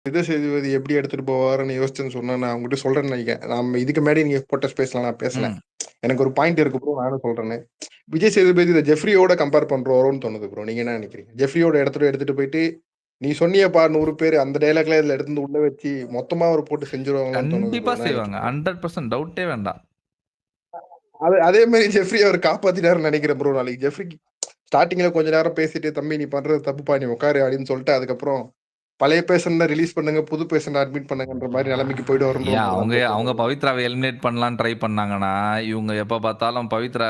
விஜய் சேதுபதி எப்படி எடுத்துட்டு போவாருன்னு யோசிச்சுன்னு சொன்னா நான் உங்ககிட்ட சொல்றேன்னு நினைக்கிறேன். நம்ம இதுக்கு முன்னாடி நீங்க போட்ட ஸ்பேஸ்ல நான் பேசல. ம். எனக்கு ஒரு பாயிண்ட் இருக்கு ப்ரோ, நானும் சொல்றேன்னு. விஜய் சேதுபதி இதை ஜெஃப்ரியோட கம்பேர் பண்றோம்னு தோணுது ப்ரோ. நீங்க என்ன நினைக்கிறீங்க? ஜெஃப்ரியோட இடத்துல எடுத்துட்டு போயிட்டு நீ சொன்னியப்பா 100 பேர் அந்த டைலாக்ல இதுல எடுத்து உள்ள வச்சு மொத்தமா அவர் போட்டு செஞ்சிருவாங்களோன்னு தோணுது கண்டிப்பா ப்ரோ. என்ன செய்வாங்க. நினைக்கிறீங்க? 100% டவுட்டே வேண்டாம். அதே மாதிரி ஜெஃப்ரி அவர் காப்பாத்திட்டாருன்னு நினைக்கிறேன் ப்ரோ. நாளைக்கு ஜெஃப்ரிக்கு ஸ்டார்டிங்ல கொஞ்ச நேரம் பேசிட்டு தம்பி நீ பண்றது தப்புப்பா நீ உட்காரு அப்படின்னு சொல்லிட்டு அதுக்கப்புறம் பழைய பேஷண்ட ரிலீஸ் பண்ணுங்க, புது பேஷண்ட் அட்மிட் பண்ணுங்கன்ற மாதிரி நிலைமைக்கு போயிட்டு வரும்ன்ற ஏன் மாதிரி தான் அவங்க ப்ரோ அவங்க தோணுது. பவித்ராவை எலிமினேட் பண்ணலாம்னு ட்ரை பண்ணாங்கன்னா, இவங்க எப்ப பார்த்தாலும் பவித்ரா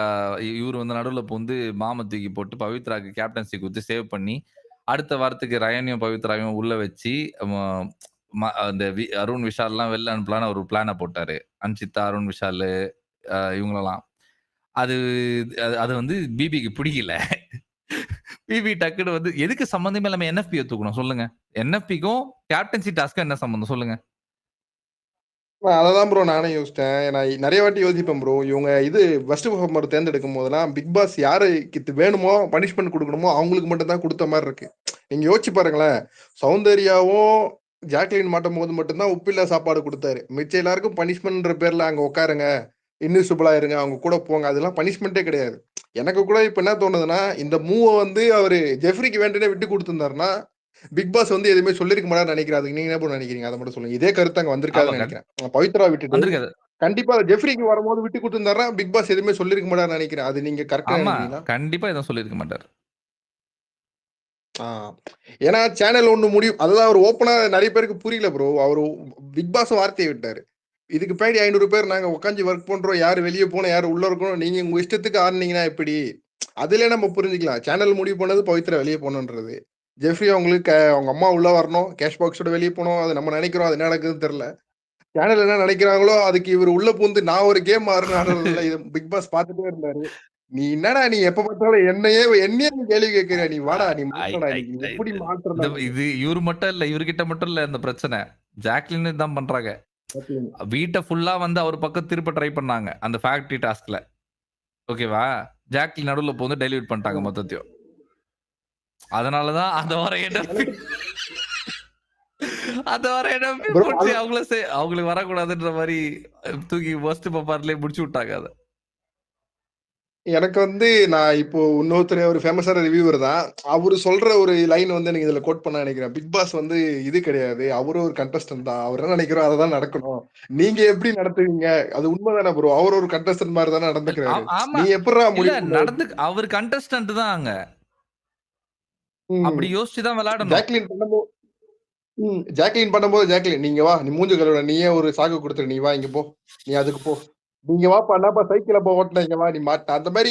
இவரு வந்து நடுவுல புகுந்து பாம்ப தூக்கி போட்டு பவித்ராக்கு கேப்டன்சி குடுத்து சேவ் பண்ணி, அடுத்த வாரத்துக்கு ரயனையும் பவித்ராவையும் உள்ள வச்சு, அந்த அருண் விஷால்லாம் வெளில அனுப்பலான்னு ஒரு பிளான போட்டாரு. அன்சிதா, அருண் விஷால் இவங்களெல்லாம். அது அது வந்து பிபிக்கு பிடிக்கல. பிபி டக்குனு வந்து எதுக்கு சம்மந்தமே இல்லாம என்எஃபிய தூக்கணும் சொல்லுங்க. என்எஃபிக்கும் கேப்டன்சி டாஸ்க்கும் என்ன சம்மந்தம் சொல்லுங்க? அததான் ப்ரோ நானே யோசிச்சேன். நான் நிறைய வாட்டி யோசிப்பேன் ப்ரோ. இவங்க இது பெஸ்ட் பெர்ஃபார்மர் தேர்ந்தெடுக்கும் போதெல்லாம் பிக் பாஸ் யாருக்கு இது வேணுமோ பனிஷ்மெண்ட் கொடுக்கணுமோ அவங்களுக்கு மட்டும் தான் கொடுத்த மாதிரி இருக்கு. நீங்க யோசிச்சு பாருங்களேன். சௌந்தர்யாவும் ஜாக்லின் மாட்டும் போது மட்டும்தான் உப்பில்லா சாப்பாடு கொடுத்தாரு. மிச்சம் எல்லாருக்கும் பனிஷ்மெண்ட்ன்ற பேர்ல அங்க உட்காருங்க, இன்விசிபிளா இருங்க, அவங்க கூட போங்க, அதெல்லாம் பனிஷ்மெண்ட்டே கிடையாது. எனக்கு கூட இப்ப என்ன தோணுதுன்னா இந்த மூவை வந்து அவரு ஜெஃப்ரிக்கு வேண்டினே விட்டு கொடுத்திருந்தாருன்னா பிக் பாஸ் வந்து எதுவுமே சொல்லிருக்க மாட்டாருன்னு நினைக்கிறேன். அதுக்கு நீங்க என்ன ப்ரோ நினைக்கிறீங்க? அதை மட்டும் சொல்லுங்க. இதே கருத்து அங்க ஆமா வந்திருக்காதுன்னு நினைக்கிறேன். பவித்ரா விட்டுட்டு வந்திருக்காது. கண்டிப்பா ஜெஃப்ரிக்கு வரும்போது விட்டு கொடுத்திருந்தாருன்னா பிக் பாஸ் எதுவுமே சொல்லிருக்க மாட்டாருன்னு நினைக்கிறேன். அது நீங்க கரெக்டா ஆமா. நினைக்கிறீங்களா? கண்டிப்பா எதுவும் சொல்லியிருக்க மாட்டாரு. ஆ. ஏன்னா சேனல் ஒண்ணு முடியும். அதுதான் அவர் ஓப்பனா நிறைய பேருக்கு புரியல ப்ரோ. அவரு பிக் பாஸ் வார்த்தையை விட்டாரு. இதுக்கு பின்னாடி 500 பேர் நாங்க உட்காந்து ஒர்க் பண்றோம். யாரு வெளியே போனோம், யாரு உள்ள இருக்கணும். நீங்க உங்க இஷ்டத்துக்கு ஆடுனீங்கன்னா எப்படி? அதுல நம்ம புரிஞ்சுக்கலாம். சேனல் முடிவு பண்ணது பவித்ரா வெளியே போகணுன்றது. ஜெஃப்ரி அவங்களுக்கு அவங்க அம்மா உள்ள வரணும், கேஷ் பாக்ஸோட வெளியே போகணும். அது நம்ம நினைக்கிறோம். அது என்ன நடக்குதுன்னு தெரியல. சேனல் என்ன நினைக்கிறாங்களோ அதுக்கு இவர் உள்ள பூந்து நான் ஒரு கேம் ஆடுறதுல இது பிக் பாஸ் பார்த்துட்டே இருந்தாரு. நீ என்னடா நீ எப்ப பார்த்தாலும் என்னையே நீ கேள்வி கேட்கிற, நீ வாடா நீ ஐ மாற்றடா, ஐ நீ ஐ எப்படி இந்த மாற்றடா. இது இவரு மட்டும் இல்ல. இவர்கிட்ட மட்டும் இல்ல இந்த பிரச்சனை. ஜாக்லின் தான் பண்றாங்க. வீட்ட ஃபுல்லா வந்து அவர் பக்கம் திருப்ப ட்ரை பண்ணாங்க. அந்த ஃபேக்டரி டாஸ்க்ல. ஓகேவா? ஜாக்லின் நடுவுல புகுந்து டைல்யூட் பண்ணிட்டாங்க மொத்தத்தையும். அதனால தான் அந்த வாரம் என்எஃப்பி எனக்கு அந்த வாரம் என்எஃப்பி bro, புடிச்சு அவங்களுக்கு வரக்கூடாதுன்ற மாரி தூக்கி ஃபர்ஸ்ட் பப்பார்லயே முடிச்சு விட்டாங்க அத. எனக்கு வந்து நான் இப்போ இன்னொருத்தர் ஒரு ஃபேமஸான ரிவ்யூவர் தான். அவரு சொல்ற ஒரு லைன் வந்து எனக்கு இதுல கோட் பண்ண நினைக்கிறேன். பிக் பாஸ் வந்து இது கிடையாது. அவரும் ஒரு கண்டஸ்டன்ட் தான். அவர் என்ன நினைக்கிறோம் அததான் நடக்கணும். நீங்க எப்படி நடத்துவீங்க? அது உண்மைதானே ப்ரோ. அவர் ஒரு கண்டஸ்டன்ட் மாதிரி தானே நடந்துக்கிறாரு. ஆமா. நீ எப்படிடா இல்ல முடிவு பண்ண? அவர் கண்டஸ்டன்ட் தான் அங்க. ம். அப்படி யோசிச்சு தான் விளையாடணும். ஜாக்லின் பண்ணும்போது ஜாக்லின் பண்ணும்போது ஜாக்லின் நீங்க வா, நீ மூஞ்ச கழுவுற, நீயே ஒரு சாக்கு கொடுத்துரு, நீ வா இங்க போ, நீ அதுக்கு போ, நீங்க வாப்பா என்னப்பா சைக்கிள போ ஓட்டின இங்க வா நீ மாட்ட, அந்த மாதிரி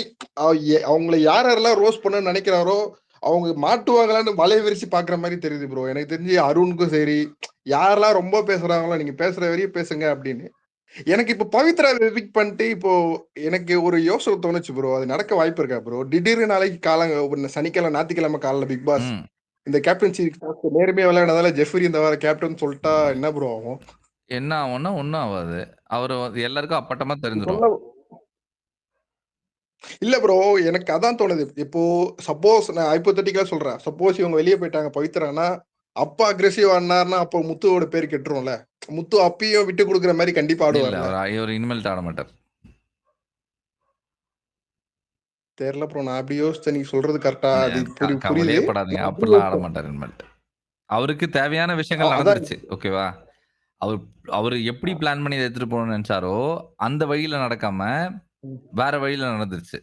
அவங்கள யார் யாரெல்லாம் ரோஸ் பண்ண நினைக்கிறாரோ அவங்க மாட்டுவாங்களான்னு வலைய விரிச்சு பாக்குற மாதிரி தெரியுது ப்ரோ. எனக்கு தெரிஞ்சு அருணுக்கும் சரி, யாரெல்லாம் ரொம்ப பேசுறாங்களோ நீங்க பேசுற வரையும் பேசுங்க அப்படின்னு. எனக்கு இப்ப பவித்ரா எவிக்ட் பண்ணிட்டு இப்போ எனக்கு ஒரு யோசனை தோணுச்சு ப்ரோ. அது நடக்க வாய்ப்பு இருக்கா ப்ரோ? திடீர்னு நாளைக்கு சனிக்கிழமை ஞாயிற்றுக்கிழமை காலைல பிக் பாஸ் ம். இந்த கேப்டன்சி நேர்மையா விளையாடுறதால ஜெஃப்ரி இந்த வார கேப்டன் சொல்லிட்டா என்ன ப்ரோ ஆகும்? என்ன ஆகும்னா ஒண்ணும் ஆகாது. அவரு எல்லாருக்கும் அப்பட்டமா தெரிஞ்சிரும். சொல்ல இல்ல ப்ரோ, எனக்கு அதான் தோணுது. இப்போ சப்போஸ் நான் ஹைப்போதெட்டிக்கலா சொல்றேன். சப்போஸ் இவங்க வெளியே போயிட்டாங்க பவித்ரானா, அப்பா அக்ரெசிவ் ஆனாருன்னா அப்போ முத்துவோட பேர் கெட்டுரும்ல. முத்து அப்பயும் விட்டு கொடுக்குற மாதிரி கண்டிப்பா இல்ல ஆடுவார்ல. இவரு இனிமேல்ட்டு ஆட மாட்டார். தெரியல ப்ரோ, நான் அப்படி யோசிச்சேன். நீங்க சொல்றது கரெக்டா? அது புரியுது. கவலையே படாதீங்க. நான் அப்படி அப்படிலாம் ஆட யோசிச்சேன். மாட்டார் இனிமேல்ட்டு. அவருக்கு தேவையான விஷயங்கள் அதான். நடந்துருச்சு. ஓகேவா? அவரு அவரு எப்படி பிளான் பண்ணி இத எடுத்துட்டு போகணும்னு நெனச்சாரோ, அந்த வழியில நடக்காம, வேற வழியில நடந்துருச்சு.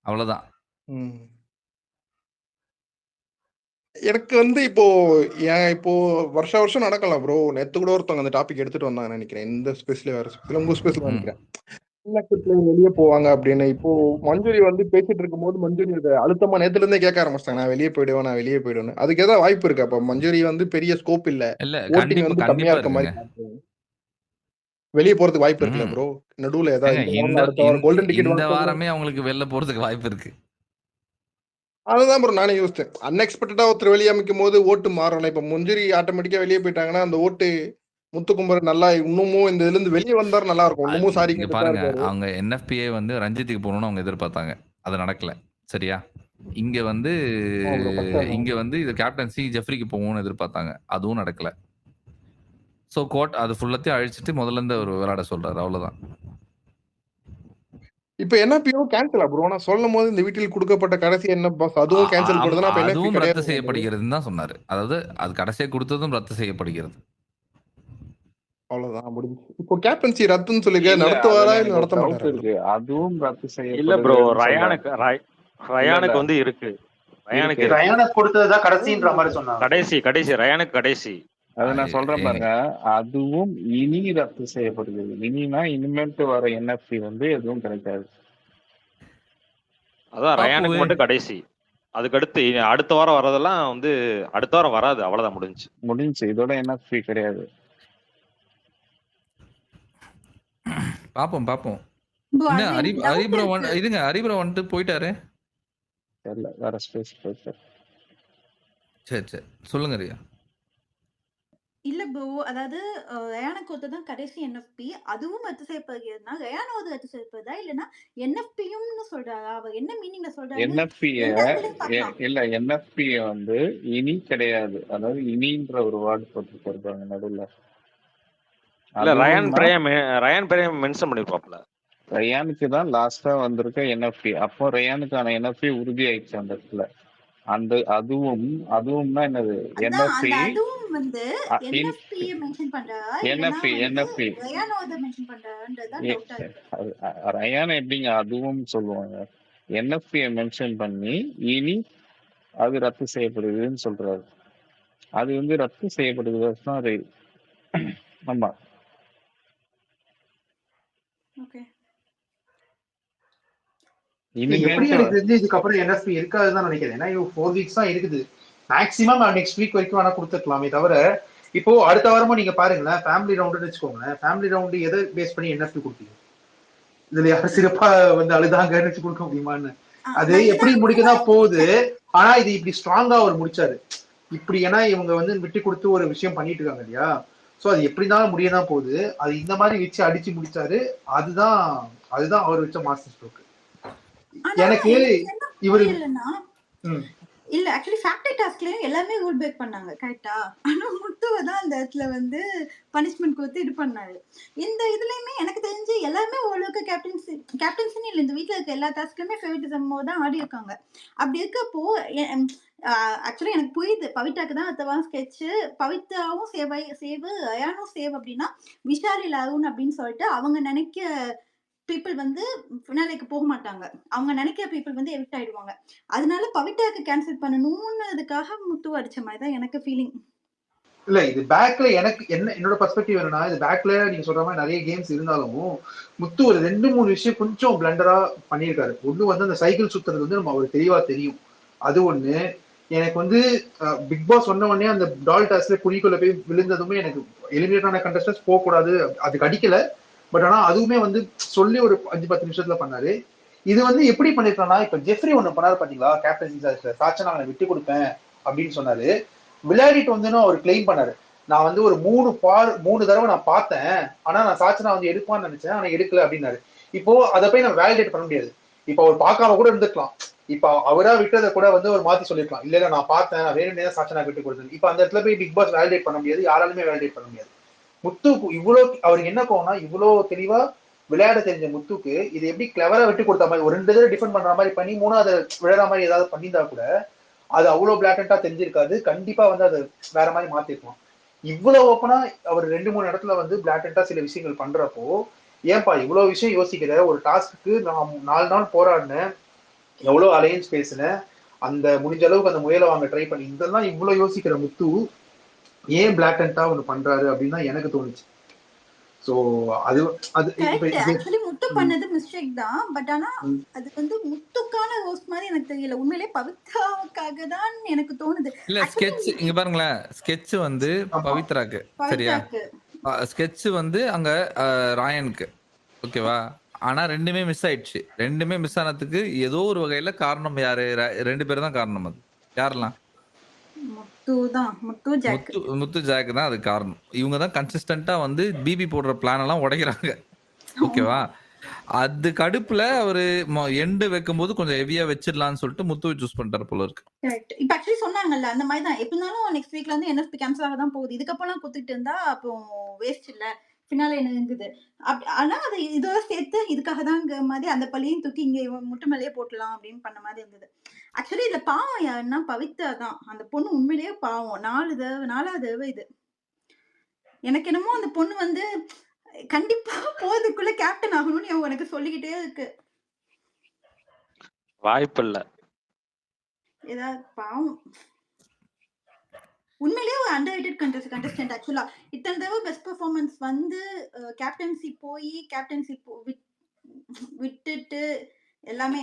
அவ்வளவுதான். ம். எனக்கு வந்து இப்போ இப்போ வருஷம் வருஷம் நடக்கலாம் ப்ரோ. நேத்து கூட ஒருத்தவங்க அந்த டாபிக் எடுத்துட்டு வந்தாங்கன்னு நினைக்கிறேன். இந்த ஸ்பேஸ்ல வேற ஸ்பேஸ்ல உங்க ஸ்பேஸ்ல ம். நினைக்கிறேன். வெளியே போவாங்க அப்படின்னு. இப்போ மஞ்சுரி வந்து பேசிட்டு இருக்கும்போது மஞ்சுரி இதை அழுத்தமா நேத்துல இருந்தே கேட்க ஆரம்பிச்சிட்டாங்க, நான் வெளியே போயிடுவேன், நான் வெளியே போயிடுவேன். அதுக்கு ஏதாவது வாய்ப்பு இருக்கு? அப்ப மஞ்சுரி வந்து பெரிய ஸ்கோப் இல்ல, இல்ல ஓட்டிங் வந்து கம்மியா கண்டிப்பா இருக்க இருக்குங்க. மாதிரி வெளியே போறதுக்கு வாய்ப்பு இருக்குல்ல ம். ப்ரோ? நடுவுல ஏதாவது ஏங்க இந்த வாரம் அடுத்த வாரம் கோல்டன் டிக்கெட் இந்த வாங்க. வாரமே அவங்களுக்கு வெளில போறதுக்கு வாய்ப்பு இருக்கு. அதுதான் ப்ரோ நானே யோசிச்சேன். அன்எக்ஸ்பெக்டடா ஒருத்தர் வெளியே அமைக்கும் போது ஓட்டு மாறணும். இப்ப மஞ்சுரி ஆட்டோமேட்டிக்கா வெளியே போயிட்டாங்கன்னா அந்த ஓட்டு முத்துக்குமரன் நல்லா இன்னமும் இந்த இதுல இருந்து வெளியே வந்தாரு நல்லா இருக்கும். இன்னமும் சாரி இங்க கேட்டுதான் பாருங்க, இருக்காரு. அவங்க என்எஃபிஏ வந்து ரஞ்சித்துக்கு போகணும்னு அவங்க எதிர்பார்த்தாங்க. அது நடக்கல. சரியா? இங்க வந்து ப்ரோ கஷ்டம். இது கேப்டன்சி ஜெஃப்ரிக்கு போகணும்னு எதிர்பார்த்தாங்க. அதுவும் நடக்கல. ஸோ கோட் அது ஃபுல்லத்தையும் அழிச்சிட்டு முதல்ல இருந்து அவர் விளையாட சொல்றாரு. அவ்வளவுதான். இப்ப என்எஃப்பியும் கேன்சல் ப்ரோ. நான் சொல்லும் போது இந்த வீட்டில் கொடுக்கப்பட்ட கடைசி என்ன பாஸ் அதுவும் கேன்சல் பண்ணுதுன்னா அப்ப என்எஃப்பி அதுவும் ரத்து கிடையாது. செய்யப்படுகிறதுன்னு தான் சொன்னாரு. அதாவது அது கடைசியா கொடுத்ததும் ரத்து செய்யப்படுகிறது. அவ்வளவுதான் முடிஞ்சு. இப்போ கேப்டன்சி ரத்துன்னு சொல்லிருக்க இல்ல நடத்துவாரா அதுல இல்ல எனக்கு ஒரு நடத்த டவுட் மாட்டாரா? இருக்கு. அதுவும் ரத்து இல்ல ப்ரோ, செய்யப்படுதுன்னு சொல்றாங்க. ரயானுக்கு வந்து இருக்கு. ரயானுக்கு இருக்கு. ரயானுக்கு கொடுத்ததுதான் கடைசின்ற மாதிரி சொன்னாங்க. கடைசி ரயானுக்கு கடைசி. அதை நான் சொல்றேன் பாருங்க. அதுவும் இனி ரத்து செய்யப்படுகிறது. இனினா இனிமேட்டு வர என்எஃப்சி வந்து எதுவும் கிடைக்காது. அதான் ரயானுக்கு மட்டும் கடைசி. அதுக்கு அடுத்து அடுத்த வாரம் வர்றதெல்லாம் வந்து அடுத்த வாரம் வராது. அவ்வளவுதான் முடிஞ்சு. இதோட என்எஃப்சி கிடையாது. பாப்போம். bro, என்ன அது doubt ஹரிபுரம் இருக்கு. இதுங்க ஹரிபுரம் வந்துட்டு போயிட்டாரு. தெரியல, வேற ஸ்பேஸ் போயிட்டு. சரி சொல்லுங்க ரியா. இல்ல ப்ரோ, அதாவது ரயானுக்கு கொடுத்ததான் கடைசி என்எஃப்பி, அதுவும் ரத்து செய்யப்படுகிறதுனா ரயானோது ரத்து செய்யப்படுதா இல்லைன்னா என்எஃப்பியும் சொல்றாரா? அவர் என்ன மீனிங்ல சொல்றாரு? இல்ல என்எஃப்பி வந்து இனி கிடையாது. அதாவது இனின்ற ஒரு வேர்டு போட்டுருக்காங்க நடுவுல. இல்ல ரயான் பிரேம் மென்ஷன் பண்ணிருப்பாப்ல. ரயானுக்கு தான் லாஸ்டா வந்திருக்க என்எஃப்பி. அப்போ ரயானுக்கான என்எஃப்பி உறுதி ஆயிடுச்சு அந்த இடத்துல. அந்த அதுவும்னா என்னது? என்எஃப்பி அதுவும் வந்து என்எஃப்பி மென்ஷன் பண்றாரா என்எஃப்பி ரயானோத மென்ஷன் பண்றாருன்றதுதான் டவுட்டா இருக்கு. ரயான் எப்படிங்க அதுவும் சொல்லுவாங்க? என்எஃப்பி மென்ஷன் பண்ணி இனி அது ரத்து செய்யப்படுதுன்னு சொல்றாரு. அது வந்து ரத்து செய்யப்படுதுன்னா அது ஆமா. ஓகே, எப்படி எனக்கு தெரிஞ்சு இதுக்கப்புறம் என்எஃப்பி இருக்காதுதான் நினைக்கிறேன். ஏன்னா 4 weeks தான் இருக்குது. மேக்ஸிமம் நெக்ஸ்ட் வீக் வரைக்கும் வேணா கொடுத்துக்கலாமே தவிர, இப்போ அடுத்த வாரமும் நீங்க பாருங்களேன், ஃபேமிலி ரவுண்டுன்னு வச்சுக்கோங்களேன். ஃபேமிலி ரவுண்டு எதை பேஸ் பண்ணி என்எஃப்பி கொடுப்பீங்க? இதுல யாரும் சிறப்பா வந்து அழுதாங்கன்னு வச்சு கொடுக்க முடியுமான்னு? அது எப்படி முடிக்கதான் போகுது. ஆனா இது இப்படி ஸ்ட்ராங்கா அவர் முடிச்சாரு இப்படி. ஏன்னா இவங்க வந்து விட்டு கொடுத்து ஒரு விஷயம் பண்ணிட்டு இருக்காங்க இல்லையா? சோ அது எப்படினாலும் முடியதான் போகுது. அது இந்த மாதிரி வச்சு அடிச்சு முடிச்சாரு. அதுதான் அவர் வச்ச மாஸ்டர் ஸ்ட்ரோக். எனக்கு இவரு இல்ல ஆக்சுவலி ஃபேக்டரி டாஸ்க்லயும் எல்லாமே ரூல் பிரேக் பண்ணாங்க கரெக்டா. ஆனா முத்துவை தான் அந்த இடத்துல வந்து பனிஷ்மெண்ட் கொடுத்து இது பண்ணாரு. இந்த இதுலயுமே எனக்கு தெரிஞ்சு எல்லாருமே ஓரளவுக்கு கேப்டன்சின்னு இல்லை, இந்த வீட்டுல இருக்க எல்லா டாஸ்க்குமே ஃபேவரிட்டிசமோ தான் ஆடி இருக்காங்க. அப்படி இருக்கப்போ ஆக்சுவலி எனக்கு புரியுது, பவித்ராக்கு தான் அடுத்த ஸ்கெட்ச். பவித்ராவும் சேவ் ரயானும் சேவ் அப்படின்னா விஷால் இல்ல அருண் அப்படின்னு சொல்லிட்டு அவங்க நினைக்க பீப்புள் வந்து ஃபினாலேக்கு போக மாட்டாங்க. அவங்க நினைக்கிற பீப்புள் வந்து எவிக்ட் ஆயிடுவாங்க. அதனால பவித்ராக்கு கேன்சல் பண்ணணும்ன்றதுக்காக முத்து அடிச்ச மாதிரி தான் எனக்கு ஃபீலிங். இல்ல இது பேக்ல எனக்கு என்னோட பெர்ஸ்பெக்டிவ் என்னன்னா, இது பேக்ல நீங்க சொல்ற மாதிரி நிறைய கேம்ஸ் இருந்தாலும் முத்து ஒரு 2-3 விஷயம் கொஞ்சம் பிளண்டரா பண்ணியிருக்காரு. ஒண்ணு வந்து அந்த சைக்கிள் சுத்துறது வந்து நம்ம அவருக்கு தெளிவா தெரியும். அது ஒண்ணு. எனக்கு வந்து பிக் பாஸ் சொன்ன உடனே அந்த டால் டாஸ்ல குழிக்குள்ள போய் விழுந்ததுமே எனக்கு எலிமினேட் ஆன கண்டஸ்டன்ஸ் போக கூடாது, அதுக்கு அடிக்கல. பட் ஆனா அதுவுமே வந்து சொல்லி ஒரு 5-10 நிமிஷத்துல பண்ணாரு. இது வந்து எப்படி பண்ணிருக்காங்கன்னா, இப்ப ஜெஃப்ரி ஒண்ணு பண்ணாரு பாத்தீங்களா, கேப்டன்சி சாச்சா நான் விட்டு கொடுப்பேன் அப்படின்னு சொன்னாரு. விளையாடிட்டு வந்து அவர் கிளைம் பண்ணாரு, நான் வந்து ஒரு 3 தடவை நான் பார்த்தேன், ஆனா நான் சாச்சனா வந்து எடுப்பான்னு நினைச்சேன், ஆனா எடுக்கல அப்படின்னாரு. இப்போ அதை போய் நம்ம வேலிடேட் பண்ண முடியாது. இப்போ அவர் பார்க்காம கூட இருந்துக்கலாம். இப்ப அவரா விட்டதை கூட வந்து ஒரு மாத்தி சொல்லிருக்கலாம், இல்ல நான் பார்த்தேன், நான் வேணும்னே தான் சாச்சனா விட்டு கொடுத்தேன். இப்ப அந்த இடத்துல போய் பிக் பாஸ் வேலிடேட் பண்ண முடியாது, யாராலுமே வேலிடேட் பண்ண முடியாது. முத்துக்கு இவ்வளவு அவருக்கு என்ன கோவம்னா, இவ்வளவு தெளிவா விளையாட தெரிஞ்ச முத்துக்கு இது எப்படி கிளவரா விட்டு கொடுத்த மாதிரி ஒரு 2 தடவை டிஃபெண்ட் பண்ற மாதிரி பண்ணி 3வது விளையாடுற மாதிரி ஏதாவது பண்ணியிருந்தா கூட அது அவ்வளவு பிளாட்டண்டா தெரிஞ்சிருக்காது. கண்டிப்பா வந்து அது வேற மாதிரி மாத்திருக்கலாம். இவ்வளவு ஓப்பனா அவர் 2-3 இடத்துல வந்து பிளாட்டண்டா சில விஷயங்கள் பண்றப்போ, ஏன்பா இவ்வளவு விஷயம் யோசிக்கிற? ஒரு டாஸ்க்கு நான் 4 நாள் போராடினேன், எவ்வளவு அலையன்ஸ் பேசினேன், அந்த முடிஞ்ச அளவுக்கு அந்த முயலை வாங்க ட்ரை பண்ணி, இதெல்லாம் இவ்வளவு யோசிக்கிற முத்து ஏன் பிளாட்டண்டா ஒண்ணு பண்றாரு அப்படின்னு தான் எனக்கு தோணுச்சு. சோ அது ஆக்சுவலி முத்து பண்ணது மிஸ்டேக் தான். பட் ஆனா அது வந்து முத்துக்கான ரோஸ்ட் மாதிரி எனக்கு தெரியல. உண்மையிலே பவித்ராவுக்காக தான் எனக்கு தோணுது. இல்ல ஸ்கெட்ச் இங்க பாருங்களேன், ஸ்கெட்ச் வந்து பவித்ராக்கு சரியா, ஸ்கெட்ச் வந்து அங்க ராயனுக்கு ஓகேவா. ஆனா ரெண்டுமே மிஸ் ஆயிடுச்சு. ரெண்டுமே மிஸ் ஆனதுக்கு ஏதோ ஒரு வகையில காரணம் யாரு? 2 பேர் தான் காரணம். அது யாரெல்லாம்? முத்து ஜாக் தான் அது காரணம். இவங்க தான் கன்சிஸ்டன்டா வந்து பிபி போடுற பிளான் எல்லாம் உடைக்கிறாங்க ஓகேவா. அது கடுப்புல அவரு எண்டு வைக்கும்போது கொஞ்சம் ஹெவியா வச்சிடலாம்னு சொல்லிட்டு முத்துவை சூஸ் பண்ணிட்டாரு போல இருக்கு. கரெக்ட். இப்ப ஆக்சுவலி சொன்னாங்கல்ல அந்த மாதிரி தான். எப்படினாலும் நெக்ஸ்ட் வீக்ல வந்து என்எஃப்பி கேன்சல் ஆக தான் போகுது. இதுக்கப்புறம் குத்துட்டு இருந்தா அப்போ வேஸ்ட் இல்ல. ஃபினாலே இருந்தது. ஆனா அது இதோட சேர்த்து இதுக்காக தான்ங்கிற மாதிரி அந்த பழியும் தூக்கி இங்க இவன் முட்டு மேலேயே போட்டலாம் அப்படின்னு பண்ண மாதிரி இருந்தது. ஆக்சுவலி இதுல பாவம் யாருன்னா பவித்ரா தான். அந்த பொண்ணு உண்மையிலேயே பாவம். 4வது தடவை இது. எனக்கு என்னமோ அந்த பொண்ணு வந்து கண்டிப்பா போறதுக்குள்ள கேப்டன் ஆகணும்னு உனக்கு சொல்லிக்கிட்டே இருக்கு. வாய்ப்பில்ல. ஏதாவது பாவம். உண்மையிலேயே ஒரு அண்டர்ரேட்டட் கண்டஸ்டன்ட் ஆக்சுவலா. இத்தனை தடவை பெஸ்ட் பெர்ஃபார்மன்ஸ் வந்து கேப்டன்சி போய் கேப்டன்சி விட்டுட்டு எல்லாமே